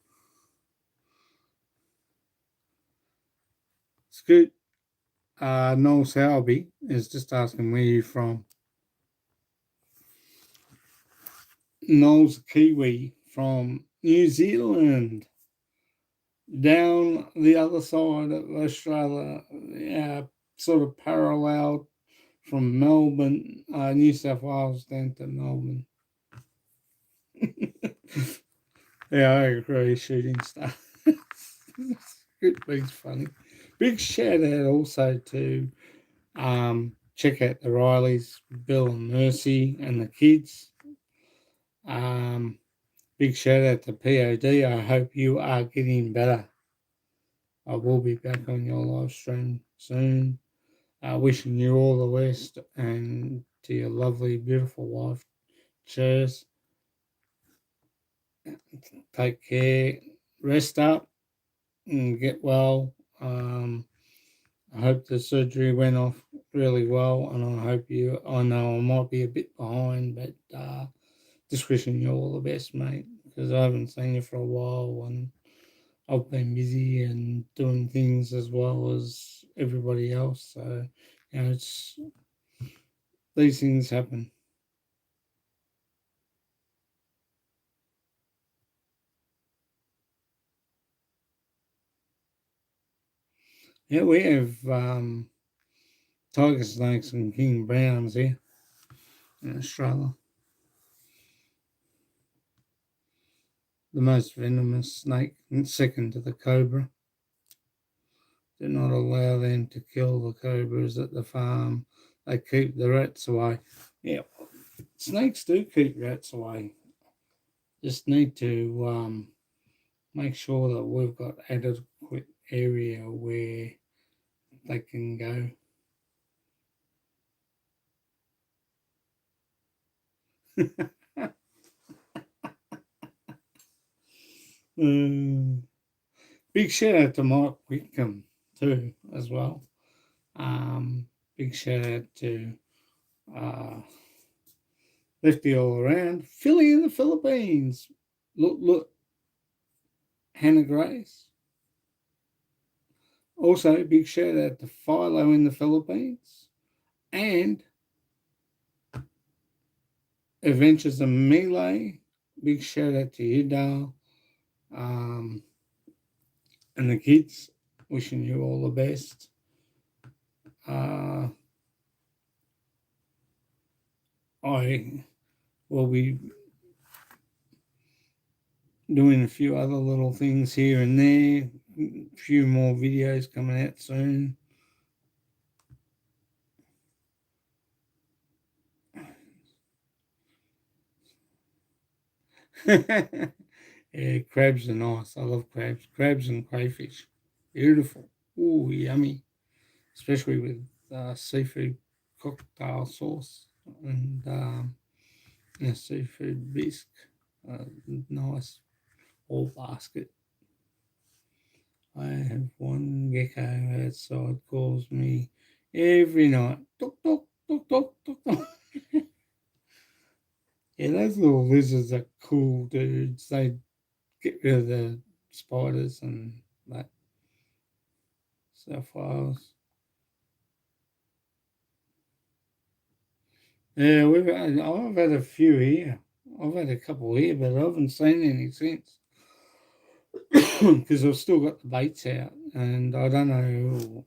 It's good. Noel Sowerby is just asking where you're from. Noel's a Kiwi from New Zealand, down the other side of Australia, sort of parallel from Melbourne, New South Wales, down to Melbourne. Yeah, I agree. Shooting star. Good, it's funny. Big shout out also to check out the Rileys, Bill and Mercy, and the kids. Um, Big shout out to POD. I hope you are getting better. I will be back on your live stream soon. Wishing you all the best and to your lovely, beautiful wife. Cheers. Take care. Rest up and get well. I hope the surgery went off really well, and I hope you. I know I might be a bit behind, but just wishing you all the best, mate, because I haven't seen you for a while, and I've been busy and doing things as well as everybody else. So, it's these things happen. Yeah, we have tiger snakes and king browns here in Australia. The most venomous snake, second to the cobra. Do not allow them to kill the cobras at the farm. They keep the rats away. Yeah, snakes do keep rats away. Just need to make sure that we've got adequate area where they can go. Mm. Big shout out to Mike Whitcomb too, as well. Big shout out to uh, Lefty all around. Philly in the Philippines. Look, Hannah Grace. Also, big shout out to Philo in the Philippines and Adventures of Melee. Big shout out to you, Dale. Um, and the kids. Wishing you all the best. I will be doing a few other little things here and there. A few more videos coming out soon. Yeah, crabs are nice. I love crabs. Crabs and crayfish. Beautiful. Ooh, yummy. Especially with seafood cocktail sauce and seafood bisque. Nice whole basket. I have one gecko outside calls me every night. Tok, tok, tok, tok, tok, tok. Yeah, those little lizards are cool, dudes. They get rid of the spiders and that South Wales. Yeah, I've had a few here. I've had a couple here, but I haven't seen any since because I've still got the baits out, and I don't know.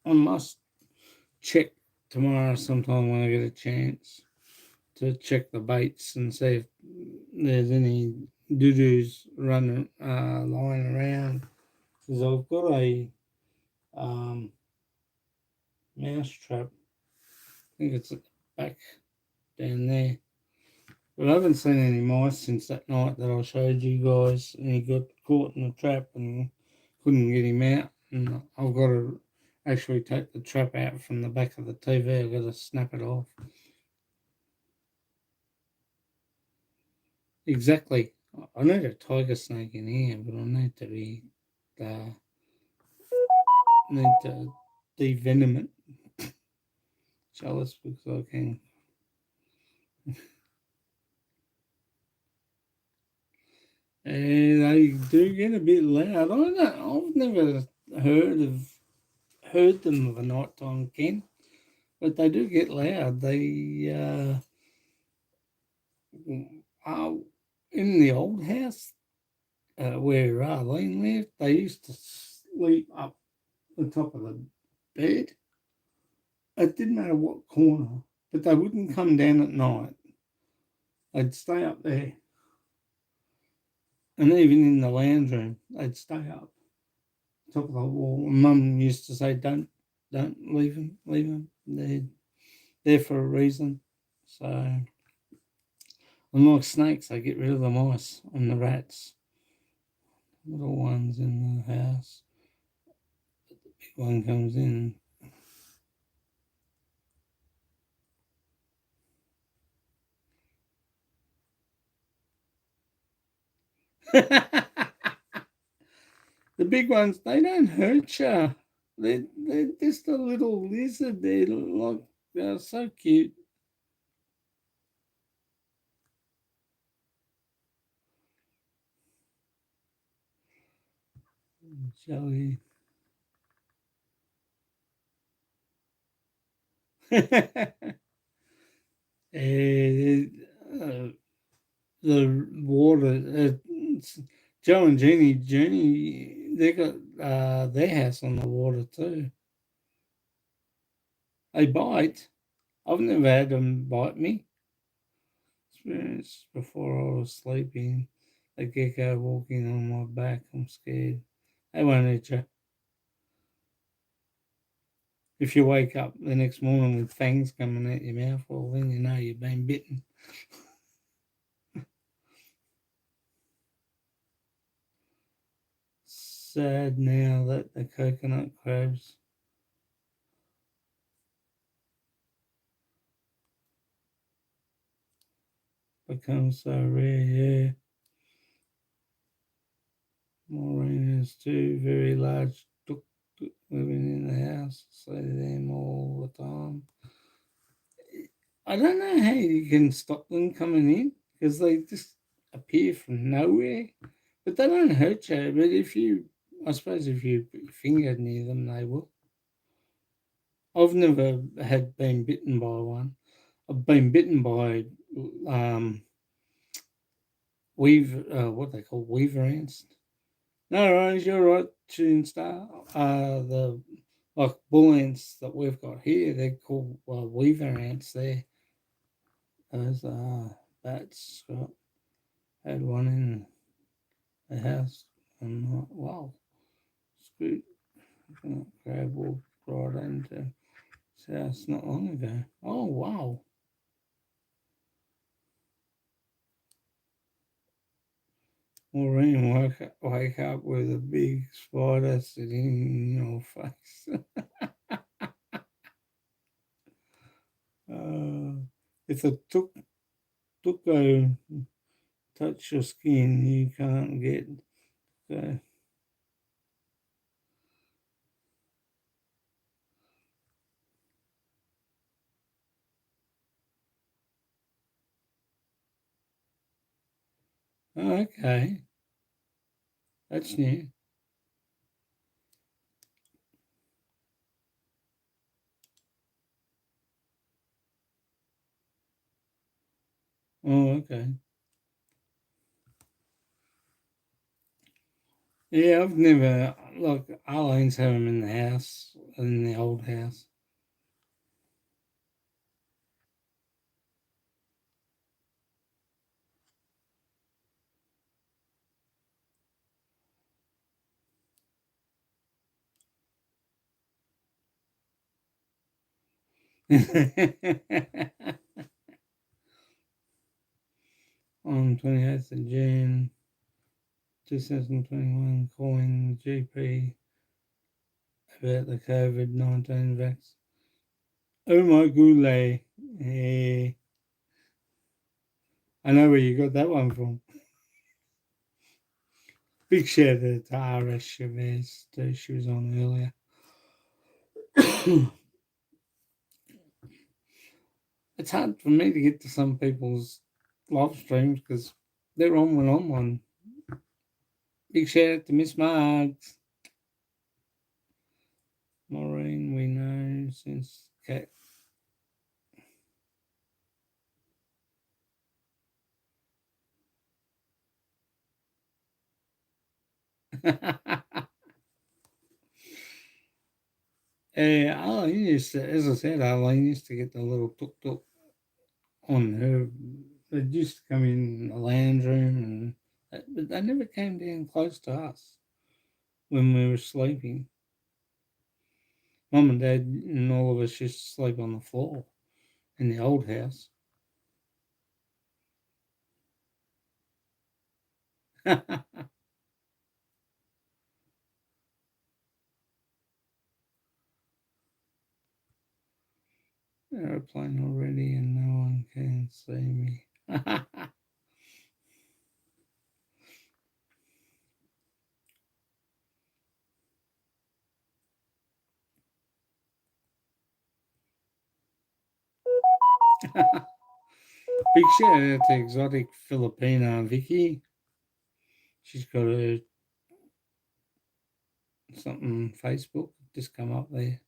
I must check tomorrow sometime when I get a chance to check the baits and see if there's any doo-doos running, lying around. Because I've got a um, mouse trap. I think it's at the back down there. But I haven't seen any mice since that night that I showed you guys, and he got caught in the trap and couldn't get him out. And I've got to actually take the trap out from the back of the TV. I've got to snap it off. Exactly. I need a tiger snake in here, but I need to be need to devenom it. Jealous because I can. And they do get a bit loud. I've never heard them of a nighttime ken, but they do get loud. They are in the old house where Arlene lived. They used to sleep up the top of the bed. It didn't matter what corner, but they wouldn't come down at night. They'd stay up there, and even in the lounge room, they'd stay up top of the wall. Mum used to say, "Don't leave them, leave them. They're there for a reason." So, unlike snakes, they get rid of the mice and the rats, little ones in the house. The big one comes in. The big ones, they don't hurt you. They're just a little lizard. They're so cute. Jelly. And, the water. Joe and Jenny, they got their house on the water too. They bite. I've never had them bite me. Experience before I was sleeping. A gecko walking on my back. I'm scared. They won't eat you. If you wake up the next morning with fangs coming out your mouth, well, then you know you've been bitten. Sad now that the coconut crabs become so rare. Yeah, Maureen has two very large tuk living in the house. I say to them all the time. I don't know how you can stop them coming in because they just appear from nowhere. But they don't hurt you. But I suppose if you put your finger near them, they will. I've never had been bitten by one. I've been bitten by what they call weaver ants. No, Rose, you're right, Tune Star. The like bull ants that we've got here, they're called weaver ants. There, those bats. Got had one in the house, and wow, scoot, crab walked right into his house not long ago. Oh wow. Maureen wake up with a big spider sitting in your face. If a tuco touch your skin, you can't get. So, okay, that's new. Oh, okay. Yeah, I've never. Look, Arlene's had them in the house, in the old house. On 28th of June 2021, calling the GP about the COVID-19 vaccine. Oh my goulay. Yeah, I know where you got that one from. Big shout out to RS Chavez too. She was on earlier. It's hard for me to get to some people's live streams because they're on when I'm on. Big shout out to Miss Margs. Maureen, we know since Cat. Yeah, Arlene used to, as I said, Arlene used to get the little tuk tuk on her. It used to come in the lounge room, but they never came down close to us when we were sleeping. Mum and Dad and all of us used to sleep on the floor in the old house. Airplane already, and no one can see me. Big shout out to exotic Filipina Vicky. She's got a something Facebook just come up there.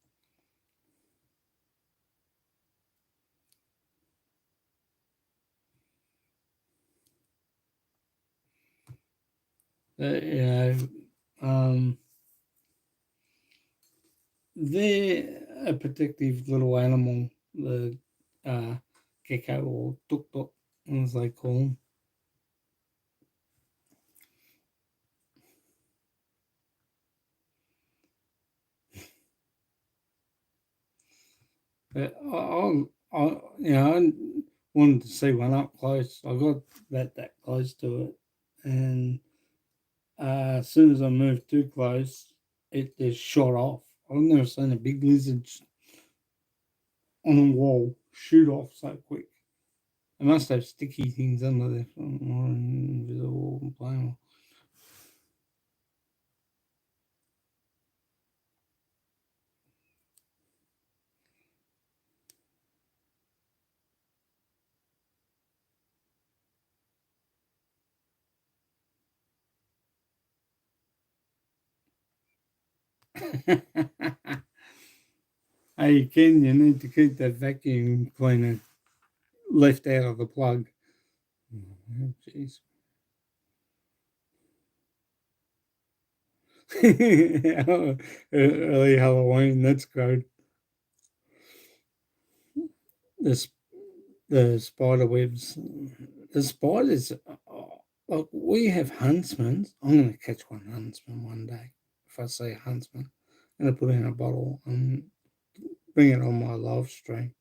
You know, they're a protective little animal, the uh, gecko or tuk tuk, as they call them. But I wanted to see one up close. I got that close to it, and as soon as I moved too close, it just shot off. I've never seen a big lizard on a wall shoot off so quick. They must have sticky things under there or invisible flame. Hey, Ken, you need to keep that vacuum cleaner left out of the plug. Oh, jeez. Early Halloween, that's good. The, the spider webs, the spiders, like we have huntsmen. I'm going to catch one huntsman one day. If I see a huntsman, I'm going to put it in a bottle and bring it on my live stream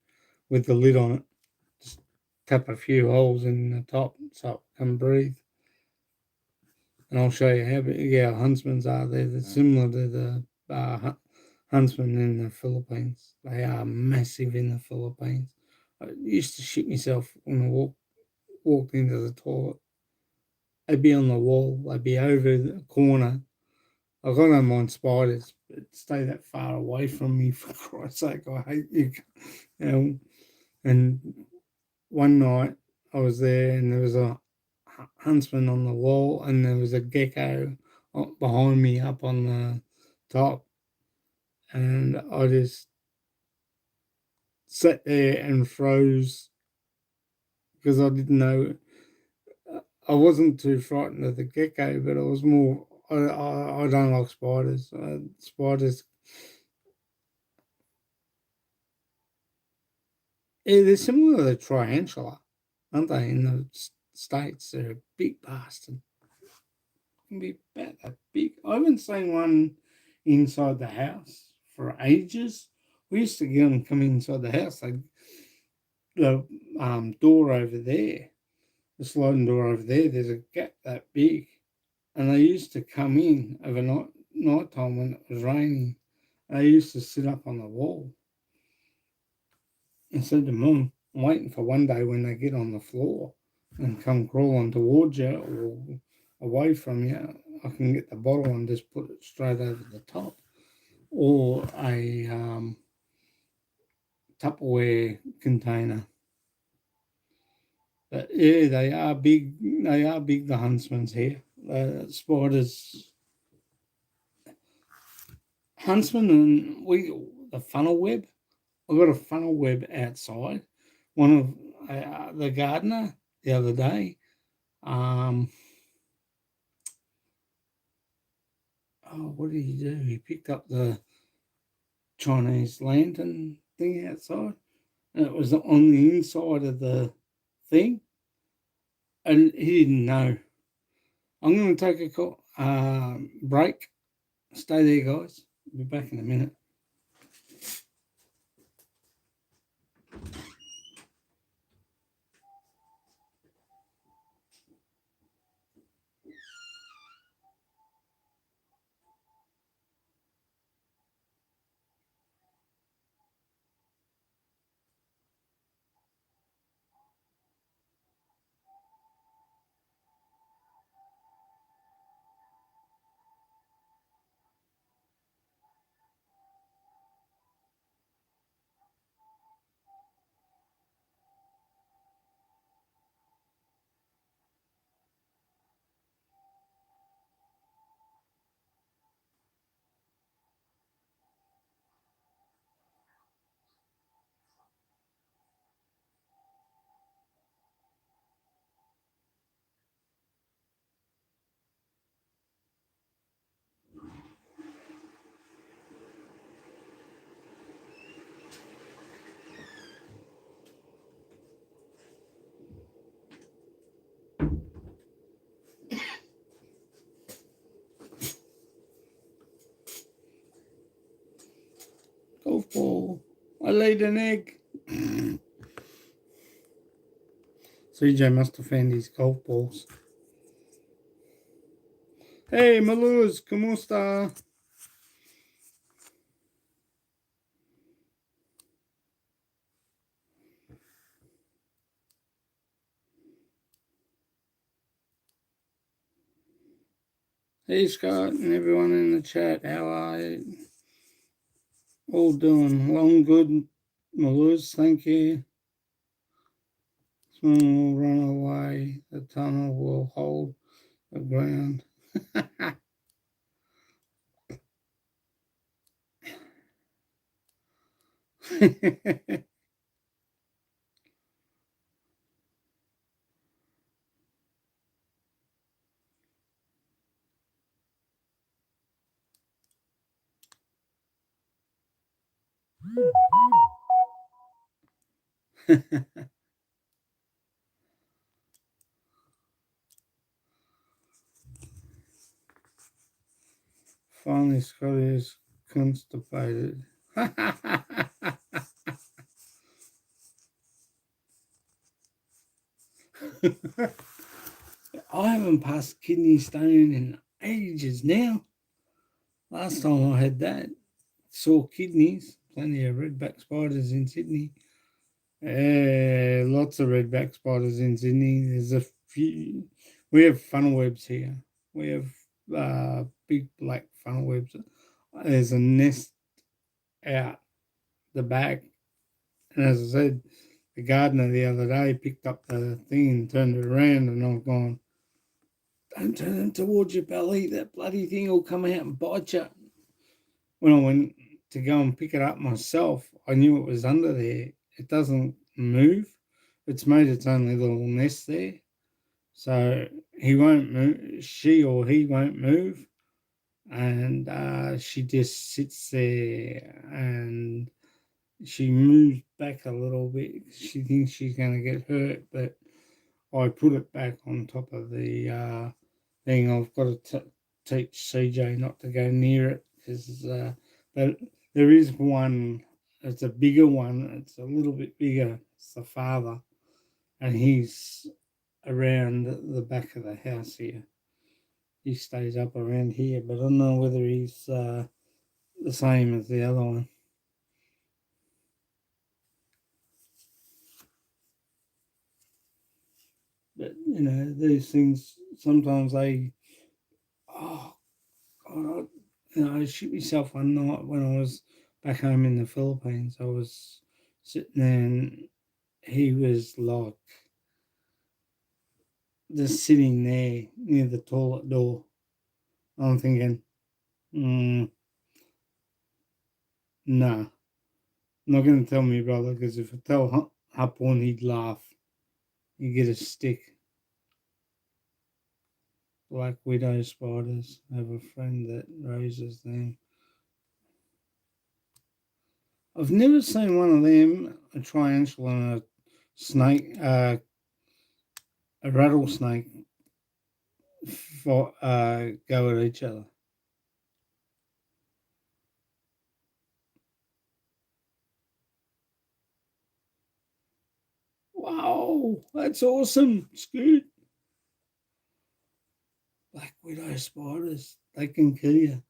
with the lid on it. Just tap a few holes in the top so it can breathe. And I'll show you how big our huntsmen are. They're similar to the huntsmen in the Philippines. They are massive in the Philippines. I used to shit myself when I walked into the toilet. They'd be on the wall. They'd be over the corner. I don't mind spiders, but stay that far away from me for Christ's sake. I hate you. And one night I was there and there was a huntsman on the wall and there was a gecko behind me up on the top. And I just sat there and froze because I didn't know. I wasn't too frightened of the gecko, but I was more. I don't like spiders. Spiders, yeah, they're similar to the tarantula, aren't they? In the states, they're a big bastard. Can be about that big. I haven't seen one inside the house for ages. We used to get them come inside the house. The door over there, the sliding door over there. There's a gap that big, and they used to come in overnight, night time when it was raining. They used to sit up on the wall. I said to Mum, I'm waiting for one day when they get on the floor and come crawling towards you or away from you, I can get the bottle and just put it straight over the top. Or a Tupperware container. But yeah, they are big. They are big. The huntsmans here, spiders, huntsman, and the funnel web. I got a funnel web outside. One of the gardener the other day. Um, what did he do? He picked up the Chinese lantern thing outside, and it was on the inside of the thing, and he didn't know. I'm going to take a call, break. Stay there, guys. I'll be back in a minute. Golf ball. I laid an egg. CJ must have found his golf balls. Hey, Maluz, ¿cómo está? Hey, Scott, and everyone in the chat. How are you? All doing long, good, Maluz. Thank you. Someone will run away. The tunnel will hold the ground. Finally, Scott is constipated. I haven't passed kidney stone in ages now. Last time I had that, sore kidneys, plenty of redback spiders in Sydney. Lots of redback spiders in Sydney. There's a few. We have funnel webs here. We have big black funnel webs. There's a nest out the back. And as I said, the gardener the other day picked up the thing and turned it around, and I've gone, don't turn them towards your belly. That bloody thing will come out and bite you. When I went to go and pick it up myself, I knew it was under there. It doesn't move. It's made its own little nest there. So he won't move, she or he won't move. And she just sits there and she moves back a little bit. She thinks she's going to get hurt, but I put it back on top of the thing. I've got to teach CJ not to go near it because, but there is one. It's a bigger one. It's a little bit bigger. It's the father, and he's around the back of the house here. He stays up around here, but I don't know whether he's the same as the other one. But you know, these things sometimes they, oh God, I shit myself one night when I was back home in the Philippines. I was sitting there, and he was like just sitting there near the toilet door. I'm thinking, nah, not going to tell me brother, because if I tell Hapon, he'd laugh. He'd get a stick. Black widow spiders. I have a friend that raises them. I've never seen one of them, a tarantula and a snake, a rattlesnake, go at each other. Wow, that's awesome, Scoot. Black widow spiders, they can kill you.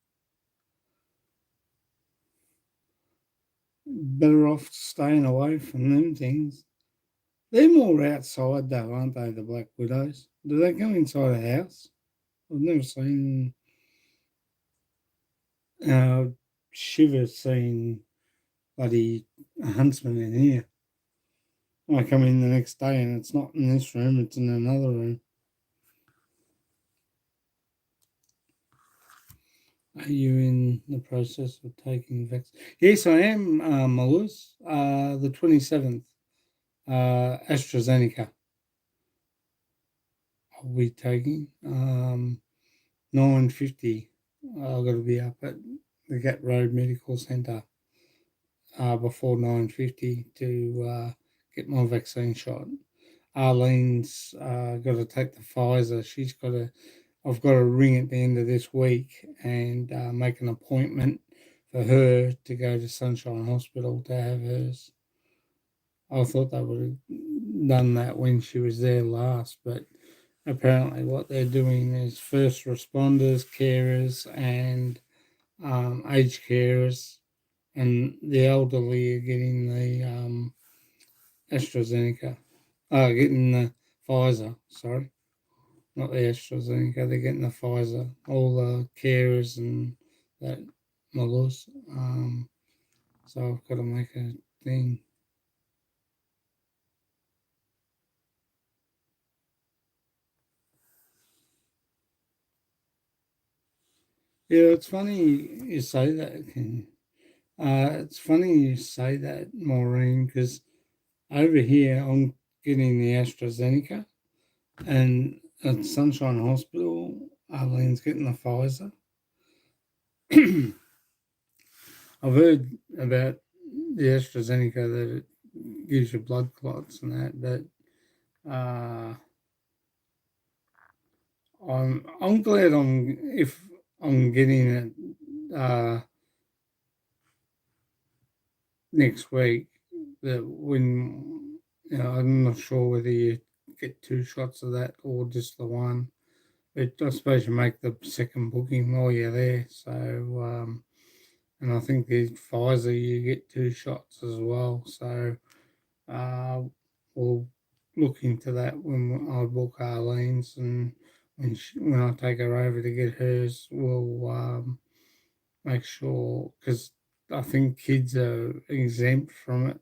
Better off staying away from them things. They're more outside though, aren't they, the black widows? Do they come inside a house? I've never seen Shiver seen bloody huntsman in here. I come in the next day and it's not in this room, it's in another room. Are you in the process of taking vaccine? Yes, I am, Malus. The 27th, AstraZeneca. I'll be taking 9:50. I've got to be up at the Gat Road Medical Centre before 9:50 to get my vaccine shot. Arlene's got to take the Pfizer. I've got to ring at the end of this week and make an appointment for her to go to Sunshine Hospital to have hers. I thought they would have done that when she was there last, but apparently what they're doing is first responders, carers, and aged carers, and the elderly are getting the AstraZeneca, getting the Pfizer, sorry. Not the AstraZeneca, they're getting the Pfizer. All the carers and that, my laws. So I've got to make a thing. Yeah, it's funny you say that, Ken. It's funny you say that, Maureen, because over here I'm getting the AstraZeneca, and at Sunshine Hospital, Arlene's getting the Pfizer. I've heard about the AstraZeneca that it gives you blood clots and that, but I'm glad if I'm getting it next week. That when I'm not sure whether you get 2 shots of that or just the one. But I suppose you make the second booking while you're there. So and I think the Pfizer you get 2 shots as well. So we'll look into that when I book Arlene's, and when I take her over to get hers, we'll make sure, because I think kids are exempt from it,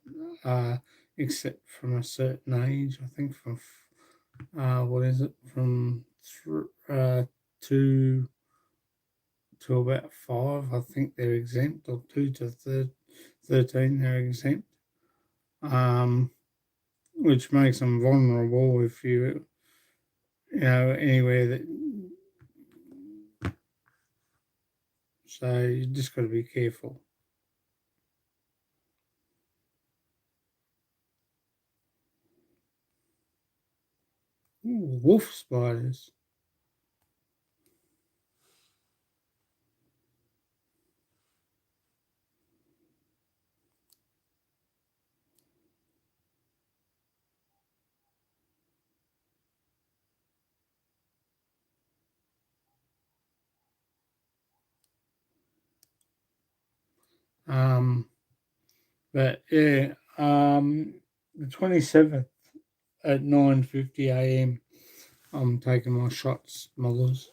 except from a certain age. I think from what is it, from 2 to about 5. I think they're exempt, or 2 to 13 they're exempt. Which makes them vulnerable if anywhere that. So you just got to be careful. Ooh, wolf spiders. But yeah, the 27th at 9:50 a.m. I'm taking my shots, mothers.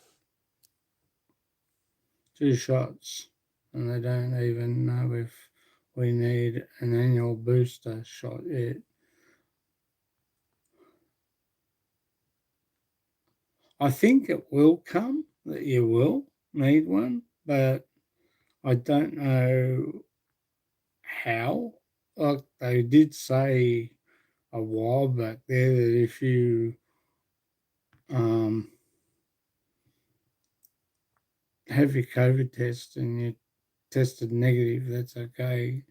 2 shots, and they don't even know if we need an annual booster shot yet. I think it will come, that you will need one, but I don't know how. Like they did say a while back there that if you um, have your COVID test and you tested negative, that's okay.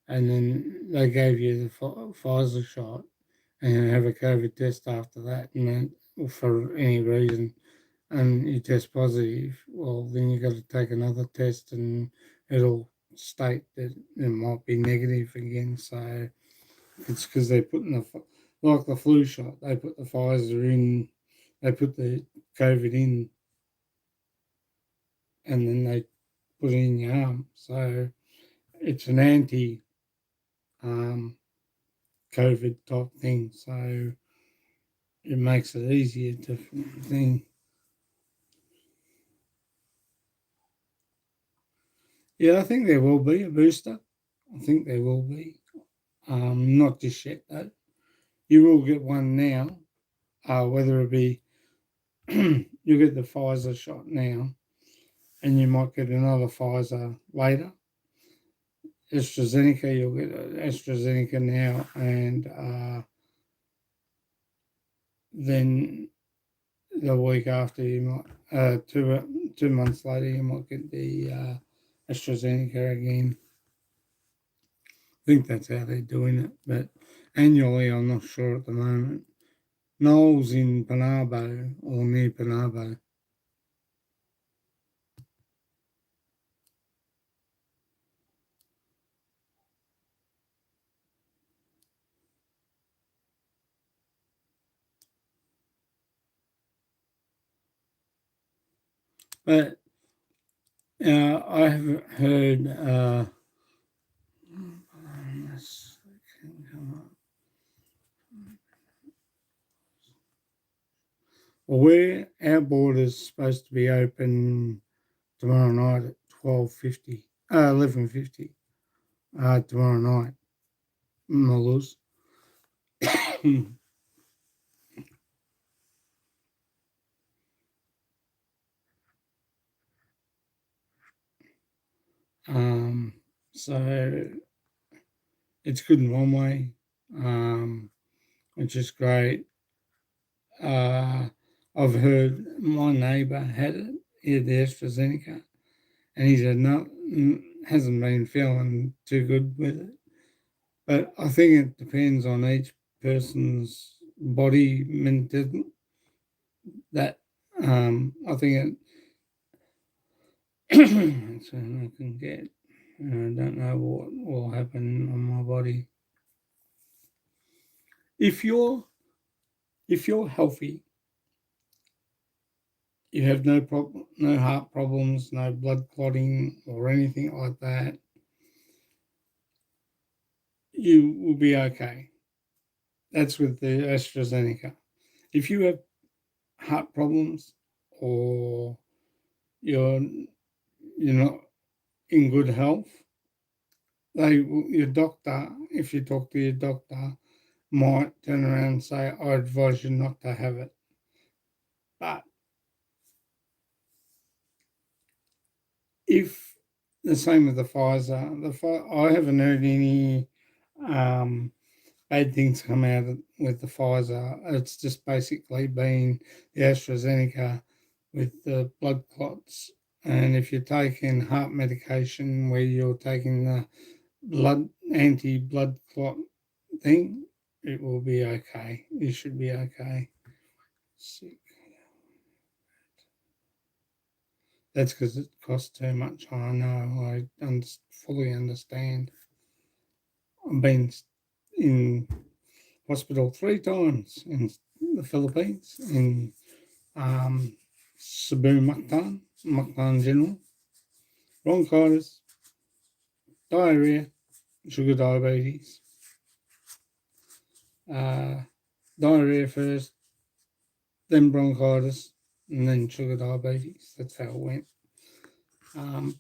And then they gave you the Pfizer shot and you have a COVID test after that, and then for any reason, and you test positive, well, then you got to take another test and it'll state that it might be negative again. So it's because they're putting like the flu shot, they put the Pfizer in, they put the COVID in, and then they put it in your arm. So it's an anti um, COVID type thing. So it makes it easier to thing. Yeah, I think there will be a booster. I think there will be. Not just yet though. You will get one now. Whether it be you get the Pfizer shot now, and you might get another Pfizer later. AstraZeneca, you'll get AstraZeneca now, and then the week after you might 2 months later you might get the AstraZeneca again. I think that's how they're doing it, but annually I'm not sure at the moment. Noel's in Penabo or near Penabo. But I have heard well, where our border's supposed to be open tomorrow night at 12:50, 11:50, tomorrow night, Mulus. um, so it's good in one way, which is great. I've heard my neighbour had it, he had the AstraZeneca, and he said no, hasn't been feeling too good with it. But I think it depends on each person's body mentality. That I think it's something I can get. I don't know what will happen on my body. If you're healthy, you have no problem, no heart problems, no blood clotting or anything like that, you will be okay. That's with the AstraZeneca. If you have heart problems or you're not in good health, your doctor, if you talk to your doctor, might turn around and say, I advise you not to have it. But if the same with the Pfizer, I haven't heard any bad things come out with the Pfizer. It's just basically been the AstraZeneca with the blood clots. And if you're taking heart medication where you're taking the anti-blood clot thing, it will be okay. You should be okay. Sick. That's because it costs too much. I know. I fully understand. I've been in hospital 3 times in the Philippines, in Cebu, Mactan General, bronchitis, diarrhea, sugar diabetes. Diarrhea first, then bronchitis, and then sugar diabetes. That's how it went.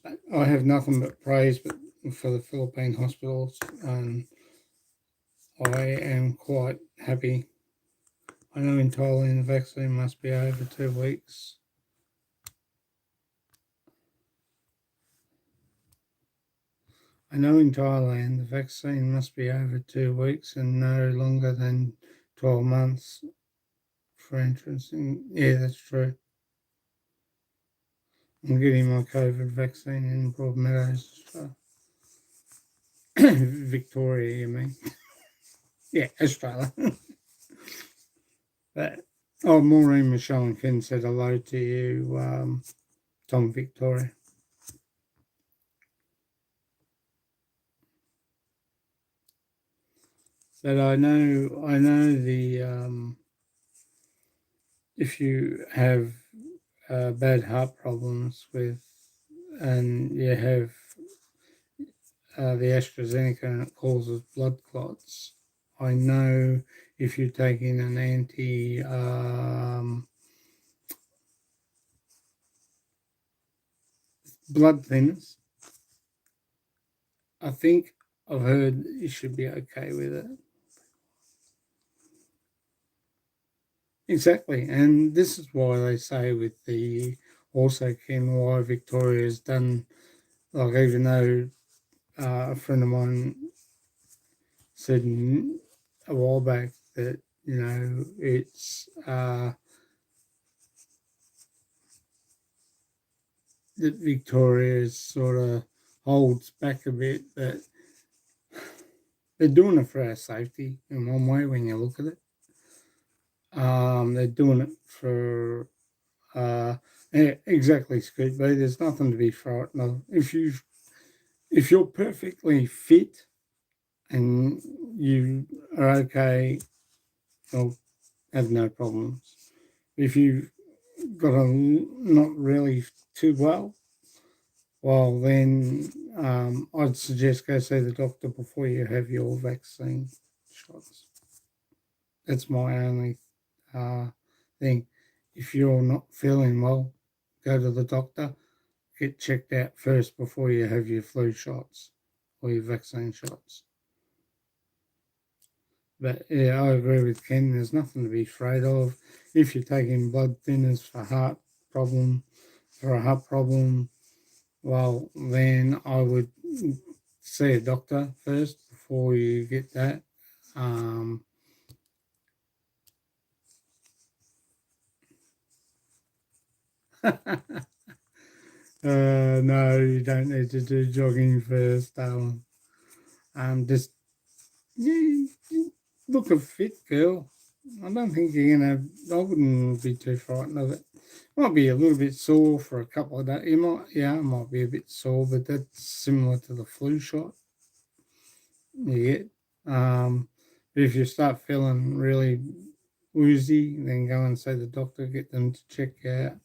But I have nothing but praise. But for the Philippine hospitals, and I am quite happy. I know in Thailand the vaccine must be over 2 weeks. I know in Thailand the vaccine must be over 2 weeks and no longer than 12 months for entrance. Yeah, that's true. I'm getting my COVID vaccine in Broadmeadows, Victoria, you mean? Yeah, Australia. But, Maureen, Michelle, and Ken said hello to you, Tom, Victoria. But I know if you have bad heart problems and you have the AstraZeneca and it causes blood clots, I know if you're taking an anti blood thinners, I think I've heard you should be okay with it. Exactly, and this is why they say with the also Ken why Victoria has done, like, even though a friend of mine said a while back that it's that Victoria sort of holds back a bit, but they're doing it for our safety in one way when you look at it. They're doing it for yeah, exactly, Scoot B. There's nothing to be frightened of. If you're perfectly fit and you are okay, you'll have no problems. If you've got a not really too well then I'd suggest go see the doctor before you have your vaccine shots. That's my only thing. If you're not feeling well, go to the doctor, get checked out first before you have your flu shots or your vaccine shots. But yeah, I agree with Ken. There's nothing to be afraid of. If you're taking blood thinners for a heart problem, well, then I would see a doctor first before you get that. No, you don't need to do jogging first, darling. Just you look a fit girl. I don't think you're gonna. I wouldn't be too frightened of it. Might be a little bit sore for a couple of days. It might be a bit sore, but that's similar to the flu shot you get. But if you start feeling really woozy, then go and see the doctor. Get them to check you out.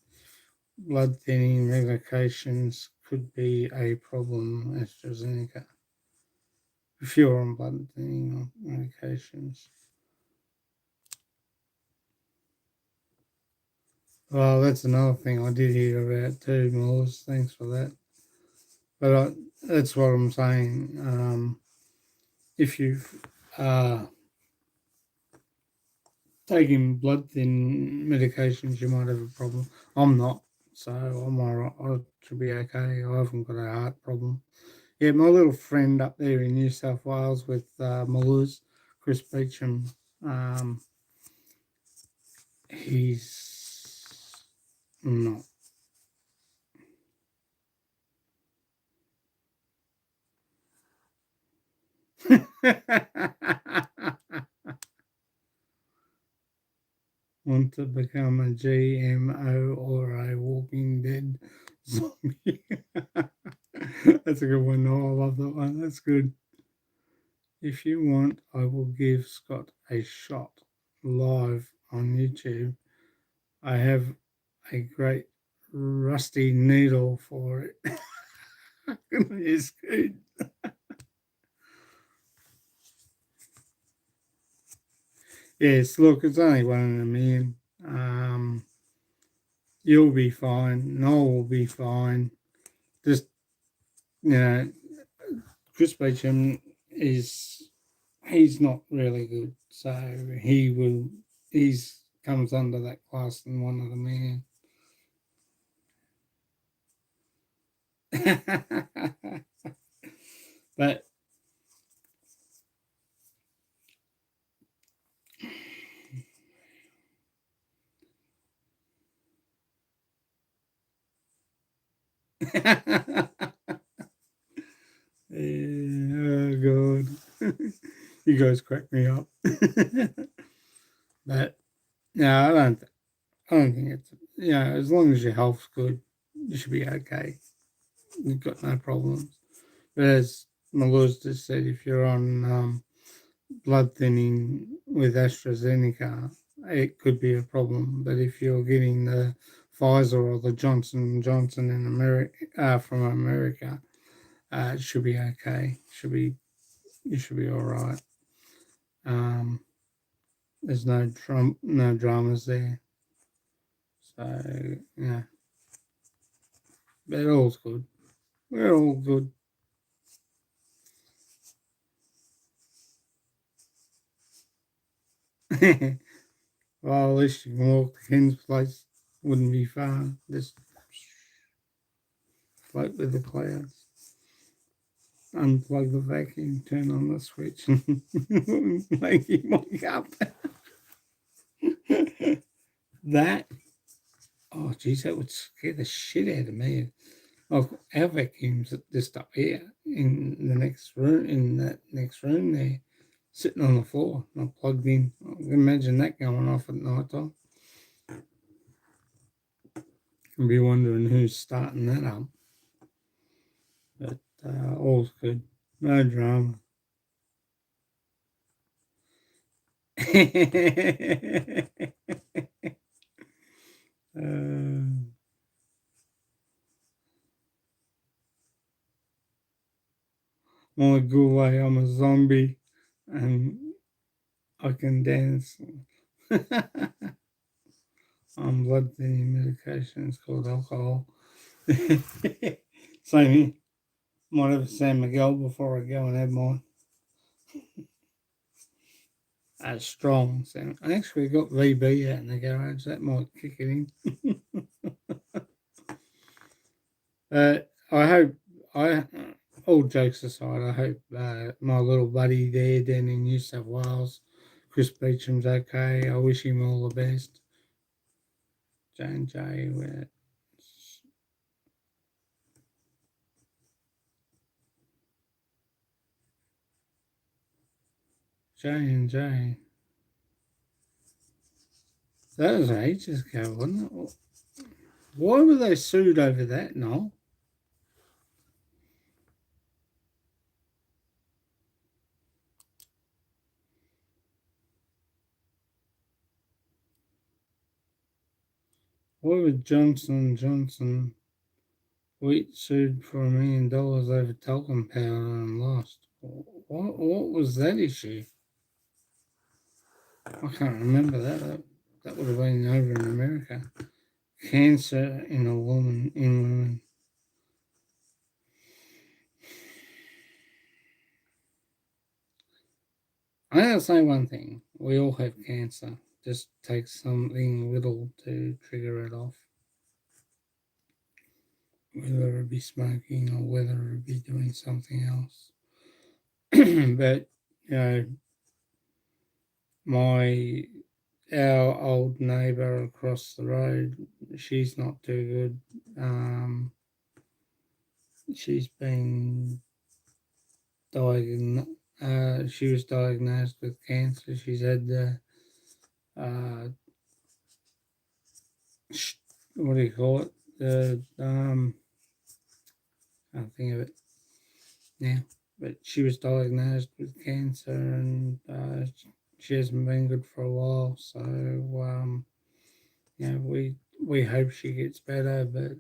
Blood thinning medications could be a problem. AstraZeneca. If you're on blood thinning medications. Well, that's another thing I did hear about too, Melissa. Thanks for that. But that's what I'm saying. If you've taken blood thin medications, you might have a problem. I'm not, so I'm alright. I should be okay. I haven't got a heart problem. Yeah, my little friend up there in New South Wales with Maluz, Chris Beecham, he's not. Want to become a GMO or a Walking Dead zombie? That's a good one. Oh, I love that one. That's good. If you want, I will give Scott a shot live on YouTube. I have a great rusty needle for it. It's good. Yes, look, it's only 1 in 1 million. You'll be fine. Noel will be fine. Just, you know, Chris Beecham he's not really good, so he's comes under that class in one of the men. But oh god, you guys crack me up. But no, I don't think it's as long as your health's good, you should be okay. You've got no problems. But as Maluz just said, if you're on blood thinning with AstraZeneca, it could be a problem. But if you're getting the Pfizer or the Johnson Johnson in America from America, it should be okay. You should be all right. Um, there's no dramas there. So yeah, but all's good. We're all good. Well, at least you can walk to Ken's place. Wouldn't be far. Just float with the clouds. Unplug the vacuum, turn on the switch, and make him wake up. That, oh geez, that would scare the shit out of me. Like our vacuums just up here in the next room, in that next room there, sitting on the floor, not plugged in. I can imagine that going off at night time. Can be wondering who's starting that up. But all's good. No drama. My good way, I'm a zombie and I can dance. I'm blood thinning medication. It's called alcohol. Same here. Might have a San Miguel before I go and have mine. Strong. So I actually got VB out in the garage. That might kick it in. I hope I. All jokes aside, I hope my little buddy there down in New South Wales, Chris Beecham's okay. I wish him all the best. J&J, J&J. That was ages ago, wasn't it? Why were they sued over that, Noel? Why would Johnson Johnson Wheat sued for $1 million over talcum powder and lost? What was that issue? I can't remember that. That would have been over in America. Cancer in a woman in women. I gotta say one thing. We all have cancer. Just takes something little to trigger it off. Whether it be smoking or whether it be doing something else. But my our old neighbour across the road, she's not too good. She's been diagnosed. She was diagnosed with cancer. She's had the what do you call it? The I can't think of it now. But she was diagnosed with cancer, and she hasn't been good for a while. So we hope she gets better, but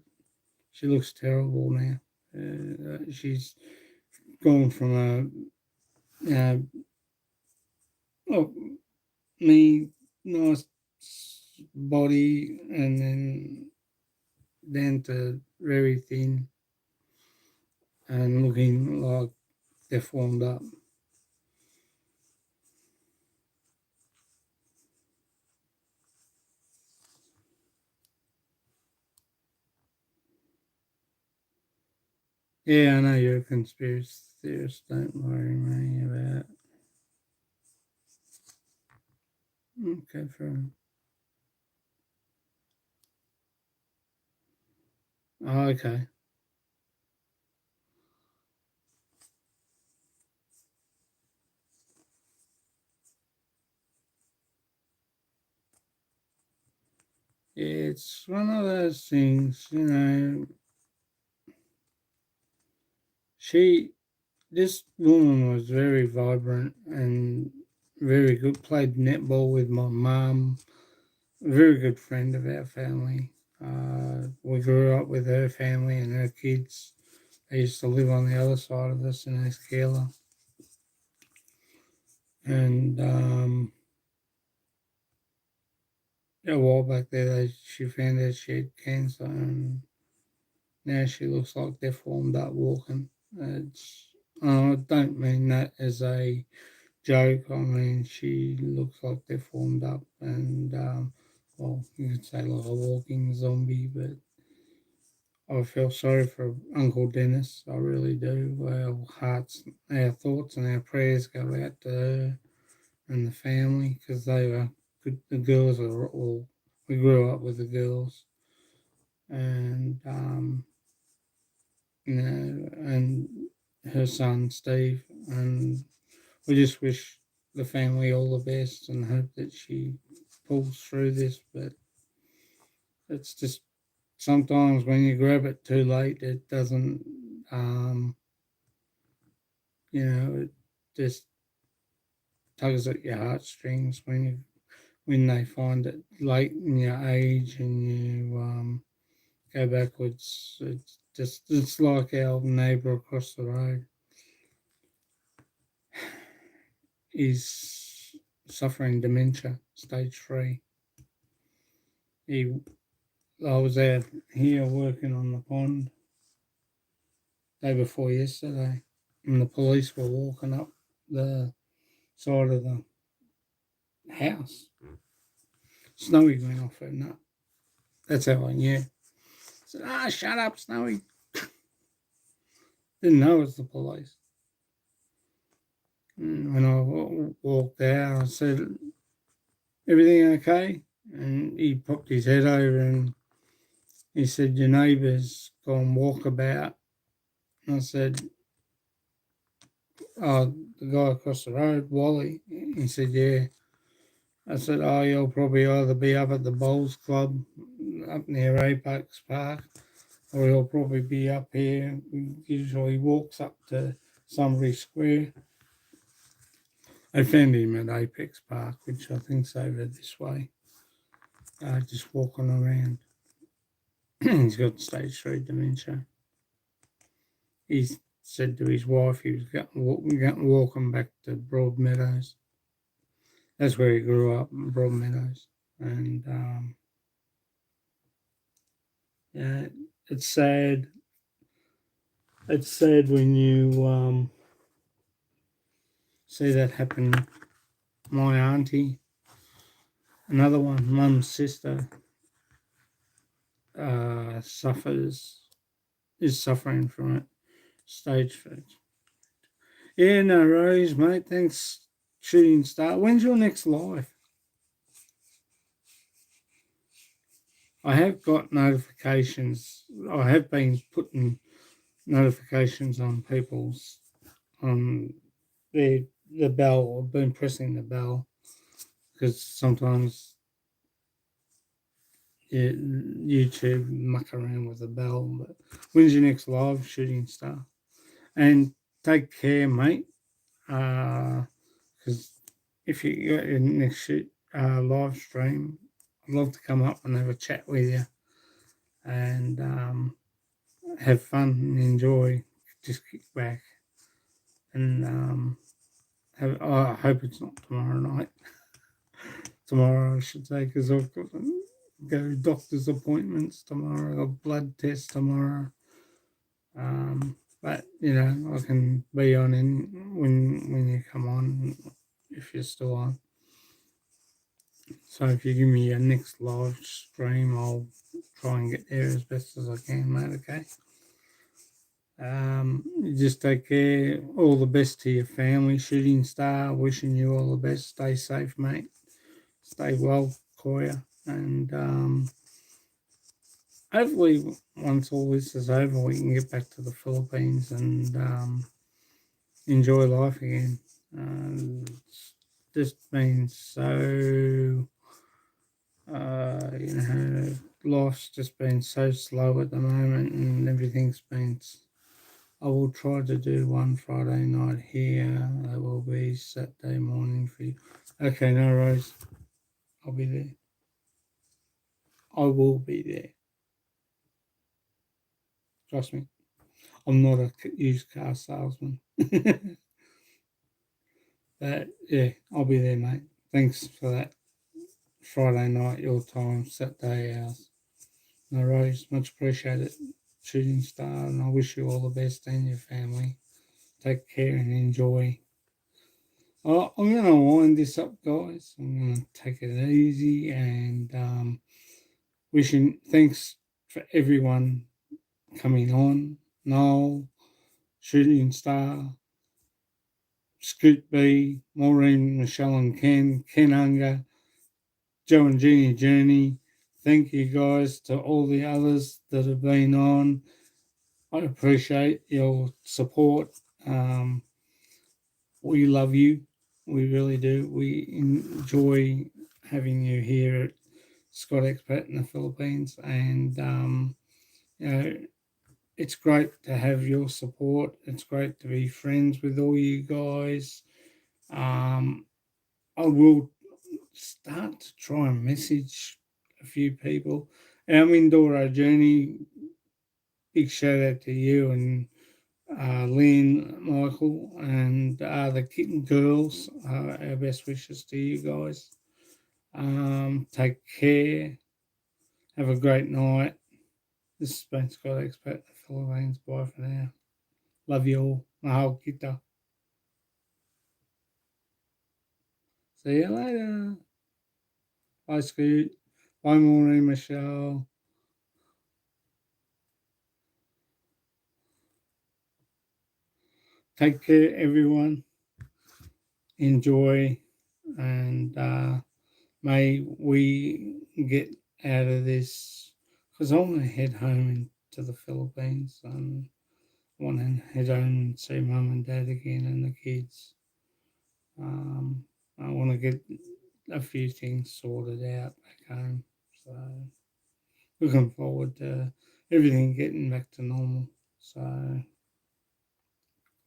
she looks terrible now. She's gone from well, me nice body, and then down to very thin and looking like deformed up. Yeah, I know you're a conspiracy theorist. Don't worry me about it. Okay, fair enough. Oh, okay. It's one of those things, she, this woman was very vibrant and very good, played netball with my mum, very good friend of our family. We grew up with her family and her kids. They used to live on the other side of us in Escala. And a while back there, she found out she had cancer, and now she looks like deformed up walking. It's, I don't mean that as a joke. I mean, she looks like deformed up, and well, you could say like a walking zombie, but I feel sorry for Uncle Dennis. I really do. Our hearts, our thoughts, and our prayers go out to her and the family because they were good. The girls are all. We grew up with the girls, and and her son Steve, and we just wish the family all the best and hope that she pulls through this. But it's just sometimes when you grab it too late, it doesn't. It just tugs at your heartstrings when they find it late in your age and you go backwards. It's like our neighbour across the road. He's suffering dementia, stage 3. He, I was out here working on the pond day before yesterday, and the police were walking up the side of the house. Snowy went off her nut. That's how I knew. I said, shut up, Snowy. Didn't know it was the police. And when I walked out, I said, everything okay? And he popped his head over and he said, your neighbour's gone walkabout. And I said, oh, the guy across the road, Wally. He said, yeah. I said, oh, you'll probably either be up at the Bowls Club up near Apex Park, or he'll probably be up here. He usually walks up to Sunbury Square. I found him at Apex Park, which I think's over this way, just walking around. He's got stage 3 dementia. He said to his wife he was walking back to Broadmeadows. That's where he grew up, in Broadmeadows. And yeah, it's sad. It's sad when you see that happen. My auntie, another one, mum's sister, is suffering from it. Stage 3. Yeah, no worries, mate. Thanks, Shooting Star. When's your next live? I have got notifications. I have been putting notifications on people's the bell. I've been pressing the bell because sometimes YouTube muck around with the bell. But when's your next live, Shooting Star? And take care, mate. Because if you got your next live stream, I'd love to come up and have a chat with you and have fun and enjoy. Just kick back and I hope it's not tomorrow night. Tomorrow, I should say, because I've got to go doctor's appointments tomorrow, a blood test tomorrow. But I can be on in when you come on, if you're still on. So if you give me your next live stream, I'll try and get there as best as I can, mate. Okay. You just take care. All the best to your family. Shooting Star, wishing you all the best. Stay safe, mate. Stay well, Koya, and hopefully once all this is over, we can get back to the Philippines and enjoy life again. It's just been so, life's just been so slow at the moment, and everything's been. I will try to do one Friday night here. That will be Saturday morning for you. Okay, no worries. I'll be there. I will be there. Trust me. I'm not a used car salesman. But yeah, I'll be there, mate. Thanks for that. Friday night, your time, Saturday ours. No worries. Much appreciated. Shooting Star, and I wish you all the best and your family. Take care and enjoy. I'm going to wind this up, guys. I'm going to take it easy and wishing thanks for everyone coming on. Noel, Shooting Star, Scoot B, Maureen, Michelle and Ken Unger, Joe and Jeannie Journey. Thank you guys to all the others that have been on. I appreciate your support. We love you. We really do. We enjoy having you here at Scott Expat in the Philippines, and you know, it's great to have your support. It's great to be friends with all you guys. I will start to try and message a few people. Our Mindoro journey, big shout out to you and Lynn, Michael, and the Kitten Girls. Our best wishes to you guys. Take care. Have a great night. This has been Scott Expat, the Philippines. Bye for now. Love you all. Mahal kita. See you later. Bye, Scoot. Bye, Maureen, Michelle. Take care, everyone. Enjoy, and may we get out of this, because I want to head home to the Philippines and I want to head home and see mum and dad again and the kids. I want to get a few things sorted out back home. So looking forward to everything getting back to normal. So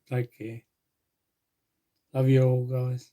take care. Love you all, guys.